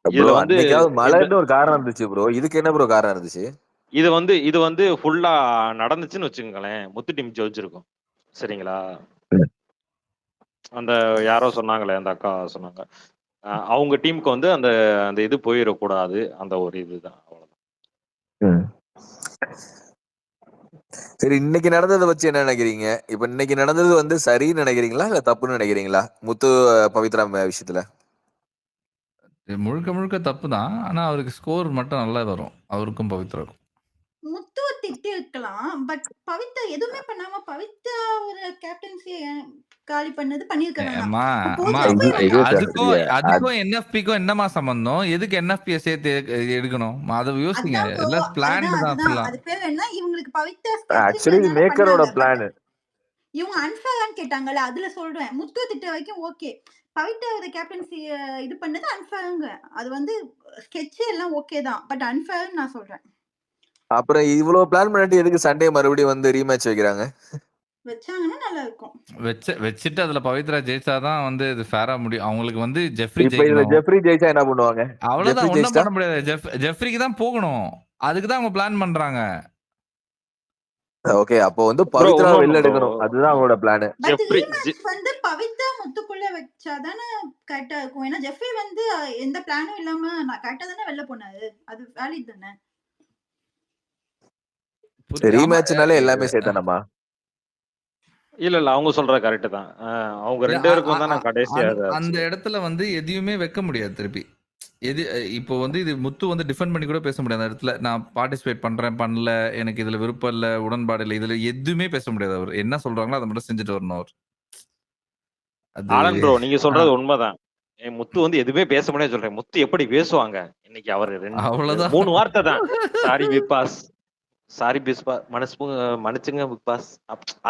இதுல வந்து மழைன்னு ஒரு காரணம் இருந்துச்சு ப்ரோ. இதுக்கு என்ன ப்ரோ காரணம் இருந்துச்சு? இது வந்து ஃபுல்லா நடந்துச்சுன்னு வச்சுக்கோங்களேன், முத்து டீம் ஜெயிச்சிருக்கும். சரிங்களா? அந்த யாரோ சொன்னாங்களே, அந்த அக்கா சொன்னாங்க, அவங்க டீமுக்கு வந்து அந்த அந்த இது போயிடக்கூடாது, அந்த ஒரு இதுதான், அவ்வளவுதான். சரி, இன்னைக்கு நடந்ததை வச்சு என்ன நினைக்கிறீங்க? இப்ப இன்னைக்கு நடந்தது வந்து சரின்னு நினைக்கிறீங்களா இல்ல தப்புன்னு நினைக்கிறீங்களா முத்து பவித்ரா விஷயத்துல? முழுக்க முழுக்க தப்பு தான். ஆனா அவருக்கு ஸ்கோர் மட்டும் நல்லா வரும், அவருக்கும் பவித்ராக்கும். முத்துவ திட்டி இருக்கலாம், பட் பவித்ரா எதுவுமே பண்ணாம பவித்ரா ஒரு கேப்டன்சி காலி பண்ணது பண்ணிருக்காங்க. அதுக்கும் என்எஃபிக்கும் என்னமா சம்பந்தம்? எதுக்கு என்எஃபியை சேர்த்து எடுக்கணும்? அதை யோசிங்க. எல்லாம் பிளான் தான். அது பேர் என்ன, இவங்களுக்கு பவித்ரா ஆக்சுவலி மேக்கரோட பிளான். இவங்க அன்ஃபேர்னு கேட்டாங்கல்ல, அதுல சொல்றேன். முத்துவ திட்ட வரைக்கும் ஓகே, பவித்ராவோட கேப்டன்சி இது பண்ணது அன்ஃபேருங்க. அது வந்து ஸ்கெட்ச் எல்லாம் ஓகே தான், பட் அன்ஃபேர்னு நான் சொல்றேன். அப்புறம் இவ்வளவு பிளான் பண்ணிட்டு எதுக்கு சண்டே மறுபடியும் வந்து ரீமேட்ச் வைக்கிறாங்க? வச்சாங்கன்னா நல்லா இருக்கும். வச்சிட்டு அதுல பவித்ரா ஜெயிச்சாதான் வந்து இது ஃபேரா முடியும். அவங்களுக்கு வந்து ஜெஃப்ரி ஜெயிச்சா என்ன பண்ணுவாங்க? அவ்வளவுதான், ஒண்ணும் பண்ண முடியாது. ஜெஃப்ரிக்கு தான் போகணும், அதுக்கு தான் அவங்க பிளான் பண்றாங்க. ஓகே, அப்போ வந்து பவித்ரா வெளில எடுக்கணும், அதுதான் அவங்களோட பிளான். வந்து பவித்ரா முத்துக்குள்ள வச்சாதானே கரெக்டா இருக்கும். ஏன்னா ஜெஃப்ரி வந்து எந்த பிளானும் இல்லாம நான் கரெக்டா தானே வெளில போனாரு, அது வேலிட் தானே. ரீமேட்ச்னாலே எல்லாமே சேர்த்தானமா? இல்ல அவங்க சொல்ற கரெக்ட் தான். அவங்க 2 பேருக்கும் தான் நான் கடைசியா அந்த இடத்துல வந்து எதையுமே வைக்க முடியாது திருப்பி. எது இப்போ வந்து இது முத்து வந்து டிஃபெண்ட் பண்ணி கூட பேச முடியாது அந்த இடத்துல. நான் பார்ட்டிசிபேட் பண்றேன், பண்ணல, எனக்கு இதுல விருப்பம் இல்ல, உடன்பாடு இல்லை, இதுல எதுவுமே பேச முடியாது. அவர் என்ன சொல்றாங்களோ அதை மட்டும் செஞ்சுட்டு வரணும் அவர். ஆலன் ப்ரோ, நீங்க சொல்றது உண்மைதான். முத்து வந்து எதுவுமே பேச முடியாது சொல்றேன். முத்து எப்படி பேசுவாங்க இன்னைக்கு? அவர் 3 வார்த்தை தான், sorry big boss, sorry big boss, மன்னிச்சுங்க பிக் பாஸ்,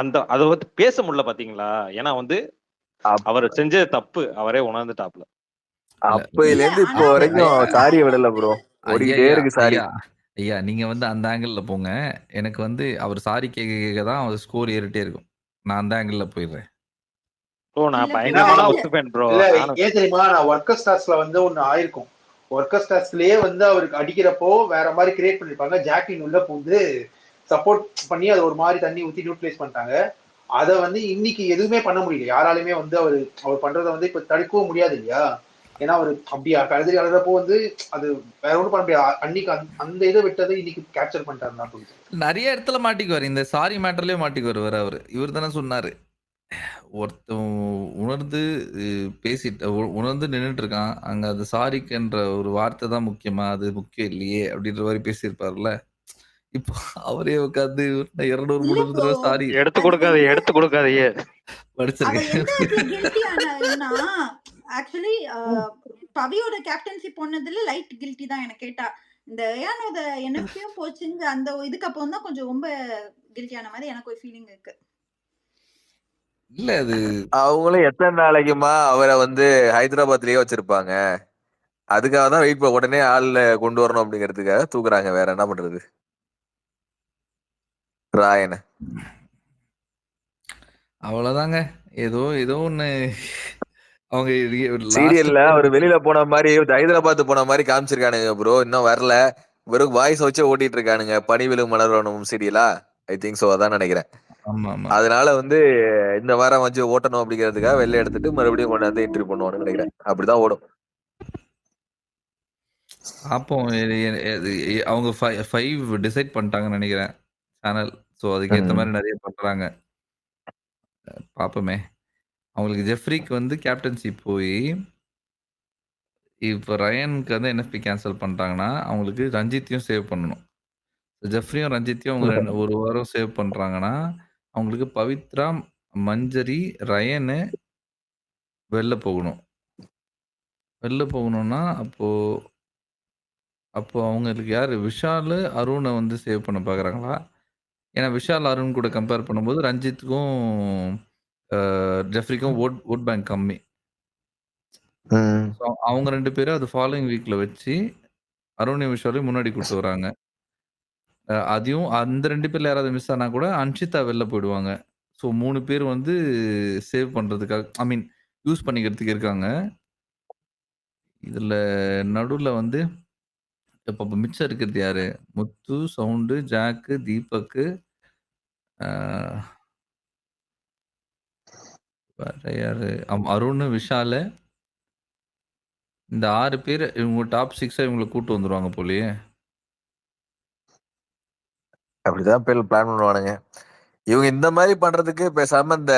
அந்த அதை வந்து பேச முடியல பாத்தீங்களா? ஏன்னா வந்து அவர் செஞ்ச தப்பு அவரே உணர்ந்துட்டாப்ல. அப்பையில இருந்து இப்போ வரைக்கும் சாரி விடல ப்ரோ, ஓடிட்டே இருக்கு சாரி. ஐயா நீங்க வந்து அந்த ஆங்கிள் போங்க. எனக்கு வந்து அவர் சாரி கேட்க தான் அவர் ஸ்கோர் ஏறிட்டே இருக்கும். நான் அந்த ஆங்கிள் போயிடுறேன். நான் பயங்கரமா ஒத்துப்பேன் ப்ரோ. ஏன் தெரியுமா, நான் ஒர்க்கர் ஸ்டார்ஸ்ல வந்து ஒன்னு ஆயிருக்கும். ஒர்க்கர் ஸ்டார்ஸ்லயே வந்து அவருக்கு அடிக்கிறப்போ வேற மாதிரி கிரியேட் பண்ணிருப்பாங்க. ஜாக்லின் உள்ள பூந்து சப்போர்ட் பண்ணி அது ஒரு மாதிரி தண்ணி ஊத்தி நியூட்ரலைஸ் பண்ணிட்டாங்க. அதை வந்து இன்னைக்கு எதுவுமே பண்ண முடியல. யாராலுமே வந்து அவர் பண்றதை வந்து இப்ப தடுக்கவும் முடியாது இல்லையா? ஏன்னா அவர் அப்படியா கருதி அழுறப்போ வந்து அது வேற ஒன்றும் பண்ண முடியாது. அன்னைக்கு அந்த இதை விட்டதை இன்னைக்கு கேப்சர் பண்ணிட்டாருன்னா தோணுது. நிறைய இடத்துல மாட்டிக்குவார். இந்த சாரி மேட்டர்லயே மாட்டிக்குவார் வேற அவரு. இவர் தானே சொன்னாரு, ஒருத்தன் உணர்ந்து பேசிட்டு உணர்ந்து நின்றுட்டு இருக்கான், அங்க அது சாரிக்குன்ற ஒரு வார்த்தை தான் முக்கியமா, அது முக்கியம் இல்லையே அப்படின்ற மாதிரி பேசியிருப்பார்ல. இப்போ அவரே உட்காந்து 200 இல்ல 300 ப்ரோ, தடவை சாரி எடுத்து அது கொடுக்காதே வந்து எடுத்து கொடுக்காதீங்க அவர் படிச்சிருக்கேன். எந்த இடத்துல கில்ட்டி ஆனாருன்னா, ஆக்சுவலி பவியோட கேப்டன்சி போனதுல லைட் கில்ட்டி தான் எனக்கு கேட்டா. இந்த ஏனோட என்எஃப்பியும் போச்சுங்க அந்த இதுக்கு அப்புறம் தான் கொஞ்சம் ரொம்ப கில்ட்டி ஆன மாதிரி எனக்கு ஒரு ஃபீலிங் இருக்கு. இல்ல அது அவங்களும் எத்தனை நாளைக்குமா அவரை வந்து ஹைதராபாத்லயே வச்சிருப்பாங்க. அதுக்காக தான் வெயிட் உடனே ஆள்ல கொண்டு வரணும் அப்படிங்கிறதுக்காக தூக்குறாங்க. வேற என்ன பண்றது? ராயனை அவ்வளவுதாங்க. ஏதோ ஏதோ ஒண்ணு அவங்க சீரியல்ல அவர் வெளியில போன மாதிரி ஹைதராபாத் போன மாதிரி காமிச்சிருக்கானுங்க ப்ரோ. இன்னும் வரல, வெறும் வாய்ஸ் வச்சே ஓட்டிட்டு இருக்கானுங்க. பனிவிலும் மலர்வனும் சீரியலா ஐ திங்க் சோ, அதான் நினைக்கிறேன். அதனால வந்து இந்த வாரம் வச்சு ஓட்டணும் அப்படிங்கிறதுக்காக வெளில எடுத்துட்டு மறுபடியும் கொண்டாந்து இன்டர்வியூ பண்ணுவான்னு நினைக்கிறேன். அப்படிதான் ஓடும். அப்போ அவங்க 5 டிசைட் பண்ணிட்டாங்கன்னு நினைக்கிறேன் சேனல். ஸோ அதுக்கு ஏற்ற மாதிரி நிறைய பண்றாங்க. பாப்போமே. அவங்களுக்கு ஜெஃப்ரிக்கு வந்து கேப்டன்சி போய் இப்போ ரயனுக்கு வந்து என்எஃப்பி கேன்சல் பண்ணிட்டாங்கன்னா அவங்களுக்கு ரஞ்சித்தையும் சேவ் பண்ணணும். ஜெஃப்ரியும் ரஞ்சித்தையும் அவங்க ஒரு வாரம் சேவ் பண்றாங்கன்னா அவங்களுக்கு பவித்ரா, மஞ்சரி, ரயனு வெளில போகணும். வெளில போகணும்னா அப்போ அவங்களுக்கு யாரு விஷால், அருணை வந்து சேவ் பண்ண பார்க்குறாங்களா? ஏன்னா விஷால், அருண் கூட கம்பேர் பண்ணும்போது ரஞ்சித்துக்கும் ஜெஃப்ரிக்கும் ஓட் பேங்க் கம்மி. அவங்க 2 பேரும் அது ஃபாலோயிங் வீக்ல வச்சு அருணையும் விஷாலையும் முன்னாடி கூட்டு வராங்க. அதையும் அந்த 2 பேர்ல யாராவது மிஸ் ஆனா கூட அன்ஷிதா வெளில போயிடுவாங்க. ஸோ 3 பேர் வந்து சேவ் பண்றதுக்காக ஐ மீன் யூஸ் பண்ணிக்கிறதுக்கு இருக்காங்க. இதுல நடுவுல வந்து இப்ப மிச்சம் இருக்கிறது யாரு? முத்து, சவுண்டு, ஜாக்கு, தீபக்கு, வேற யாரு? அருண், விஷாலு. இந்த 6 பேர் இவங்க டாப் 6 இவங்களை கூட்டு வந்துருவாங்க போலயே. அப்படிதான் பிளான் பண்ணுவானுங்க. இவங்க இந்த மாதிரி பண்றதுக்கு பேசாம இந்த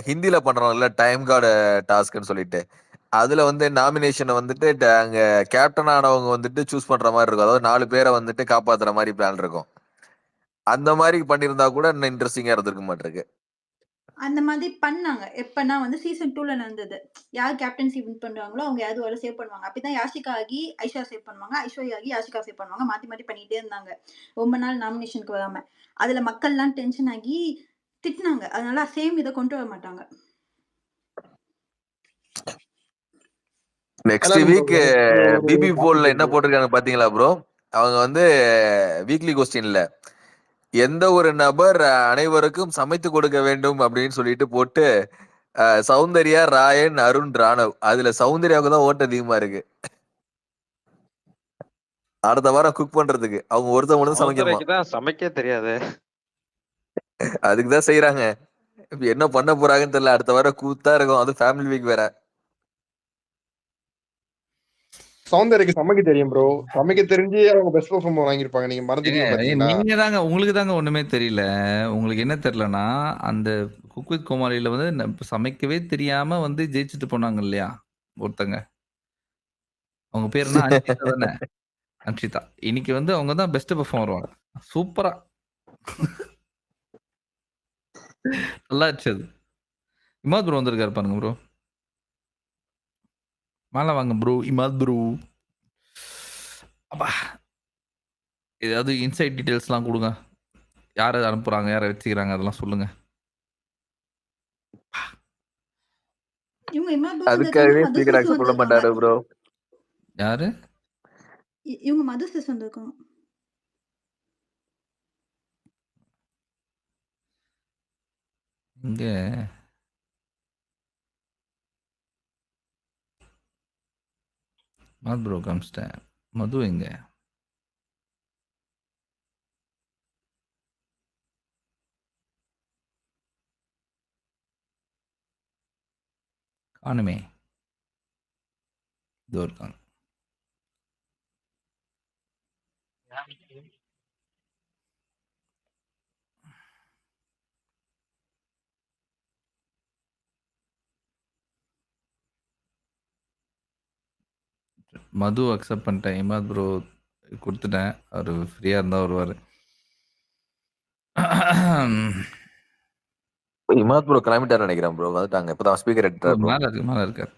ஹிந்தில பண்றோம்ல டைம் கார்டு டாஸ்க்னு சொல்லிட்டு, அதுல வந்து நாமினேஷனை வந்துட்டு அங்க கேப்டன் ஆனவங்க வந்துட்டு சூஸ் பண்ற மாதிரி இருக்கும். அதாவது 4 பேரை வந்துட்டு காப்பாத்துற மாதிரி பிளான் இருக்கும். அந்த மாதிரி பண்ணியிருந்தா கூட இன்னும் இன்ட்ரெஸ்டிங்கா இருந்திருக்க மாட்டிருக்கு. அந்த மாதிரி பண்ணாங்க. எப்பன்னா வந்து சீசன் 2ல நடந்தது. யார் கேப்டன்சி வின் பண்றாங்களோ அவங்க யாராவது ஒரு சேவ் பண்ணுவாங்க. அப்படிதான் யாஷிகா ஆகி ஐஷா சேவ் பண்ணுவாங்க, ஐஸ்வர்யா ஆகி யாஷிகா சேவ் பண்ணுவாங்க. மாத்தி மாத்தி பண்ணிட்டே இருந்தாங்க ரொம்ப நாள் நாமினேஷனுக்கு வராம. அதுல மக்கள்லாம் டென்ஷன் ஆகி திட்டினாங்க. அதனால சேம் இதை கொண்டு வர மாட்டாங்க. நெக்ஸ்ட் வீக் பிபி போல்ல என்ன போட்டிருக்காங்க பாத்தீங்களா ப்ரோ? அவங்க வந்து வீக்லி கொஸ்டின்ல எந்த ஒரு நபர் அனைவருக்கும் சமைத்து கொடுக்க வேண்டும் அப்படின்னு சொல்லிட்டு போட்டு சௌந்தர்யா, ராயன், அருண், ராணவ். அதுல சௌந்தர்யாவுக்கு தான் ஓட்டு அதிகமா இருக்கு. அடுத்த வாரம் குக் பண்றதுக்கு அவங்க ஒருத்தவங்க சமைக்கணுமா? சமைக்க தெரியாது. அதுக்குதான் செய்யறாங்க. என்ன பண்ண போறாங்கன்னு தெரியல. அடுத்த வாரம் கூத்தா இருக்கும். அது ஃபேமிலி வீக் வேற. சௌந்தர்யக்கு சமைக்க தெரியும் ப்ரோ. சமைக்க தெரிஞ்சு அவங்க பெஸ்ட் பெர்ஃபார்மர் வாங்கியிருப்பாங்க. நீங்க மறந்துட்டீங்க பாத்தீங்களா? நீங்க தாங்க, உங்களுக்கு தாங்க ஒண்ணுமே தெரியல. உங்களுக்கு என்ன தெரியலனா அந்த குக் வித் கோமாளியில வந்து சமைக்கவே தெரியாம வந்து ஜெயிச்சுட்டு போனாங்க இல்லையா ஒருத்தங்க. அவங்க பேர் என்ன? அன்ஷிதா தானே? அன்ஷிதா. இன்னைக்கு வந்து அவங்க தான் பெஸ்ட் பெர்ஃபார்மர் வருவாங்க. சூப்பரா நல்லா இருந்துச்சு அது. இமாத் ப்ரோ வந்திருக்காரு பாருங்க ப்ரோ. மேல வாங்க ப்ரோ. இமாத் ப்ரோ. அப்பா ஏதாவது இன்சைட் டீடைல்ஸ்லாம் கொடுங்க. யாரை அனுப்புறாங்க, யாரை வச்சுக்கிறாங்க, அதெல்லாம் சொல்லுங்க. அதுக்காகவே சீக்கிரம் அக்செப்ட் பண்ண மாட்டாரு ப்ரோ. யாரு? இவங்க மது சிஸ் வந்திருக்காங்க. இங்க மது ப்ரோ காமிச்சிட்டேன். மது எங்க? காணுமே. இதோ இருக்காங்க. மது அக்செப்ட் பண்ணிட்டேன். இமாத் ப்ரோ கொடுத்துட்டேன். அவர் ஃப்ரீயா இருந்தா வருவாரு. இமாத் ப்ரோ கிளம்பிட்டாரு நினைக்கிறேன் ப்ரோ. வந்துட்டாங்க. இப்பதான் ஸ்பீக்கர் எடுத்தாரு ப்ரோ. மேல இருக்காரு.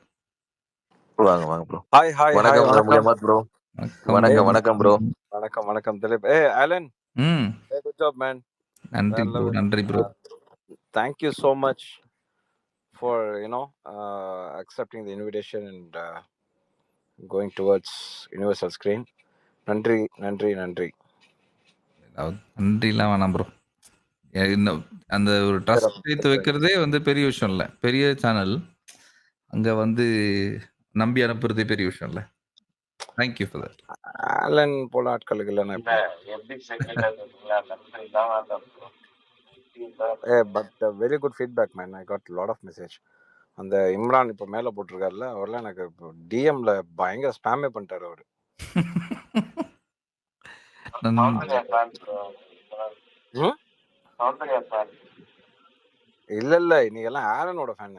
வாங்க வாங்க ப்ரோ. ஹாய் ஹாய் ஹாய் வணக்கம் ப்ரோ வணக்கம் இமாத் ப்ரோ. வணக்கம் ப்ரோ. வணக்கம் Dileep. Alan, good job man. நன்றி bro. Thank you so much for accepting the invitation and going towards universal screen. நன்றி. நன்றிலாம் வேணாம் ப்ரோ. அந்த ஒரு ட்ரஸ்ட் சேர்த்து வைக்கிறதே வந்து பெரிய விஷயம் இல்ல. பெரிய சேனல் அங்க வந்து நம்பி அனுப்புறதே பெரிய விஷயம் இல்ல. Thank you for that. ஆலன் போல ஆட்களுக்கு இல்ல but very good feedback man. I got lot of message. அந்த இம்ரான் இப்ப மேல போட்டிருக்காருல, அவர்லாம் எனக்கு டிஎம்ல பயங்கர ஸ்பாமே பண்ணிட்டாரு அவரு. இல்ல நீங்க எல்லாம் ஆலனோட ஃபேன்.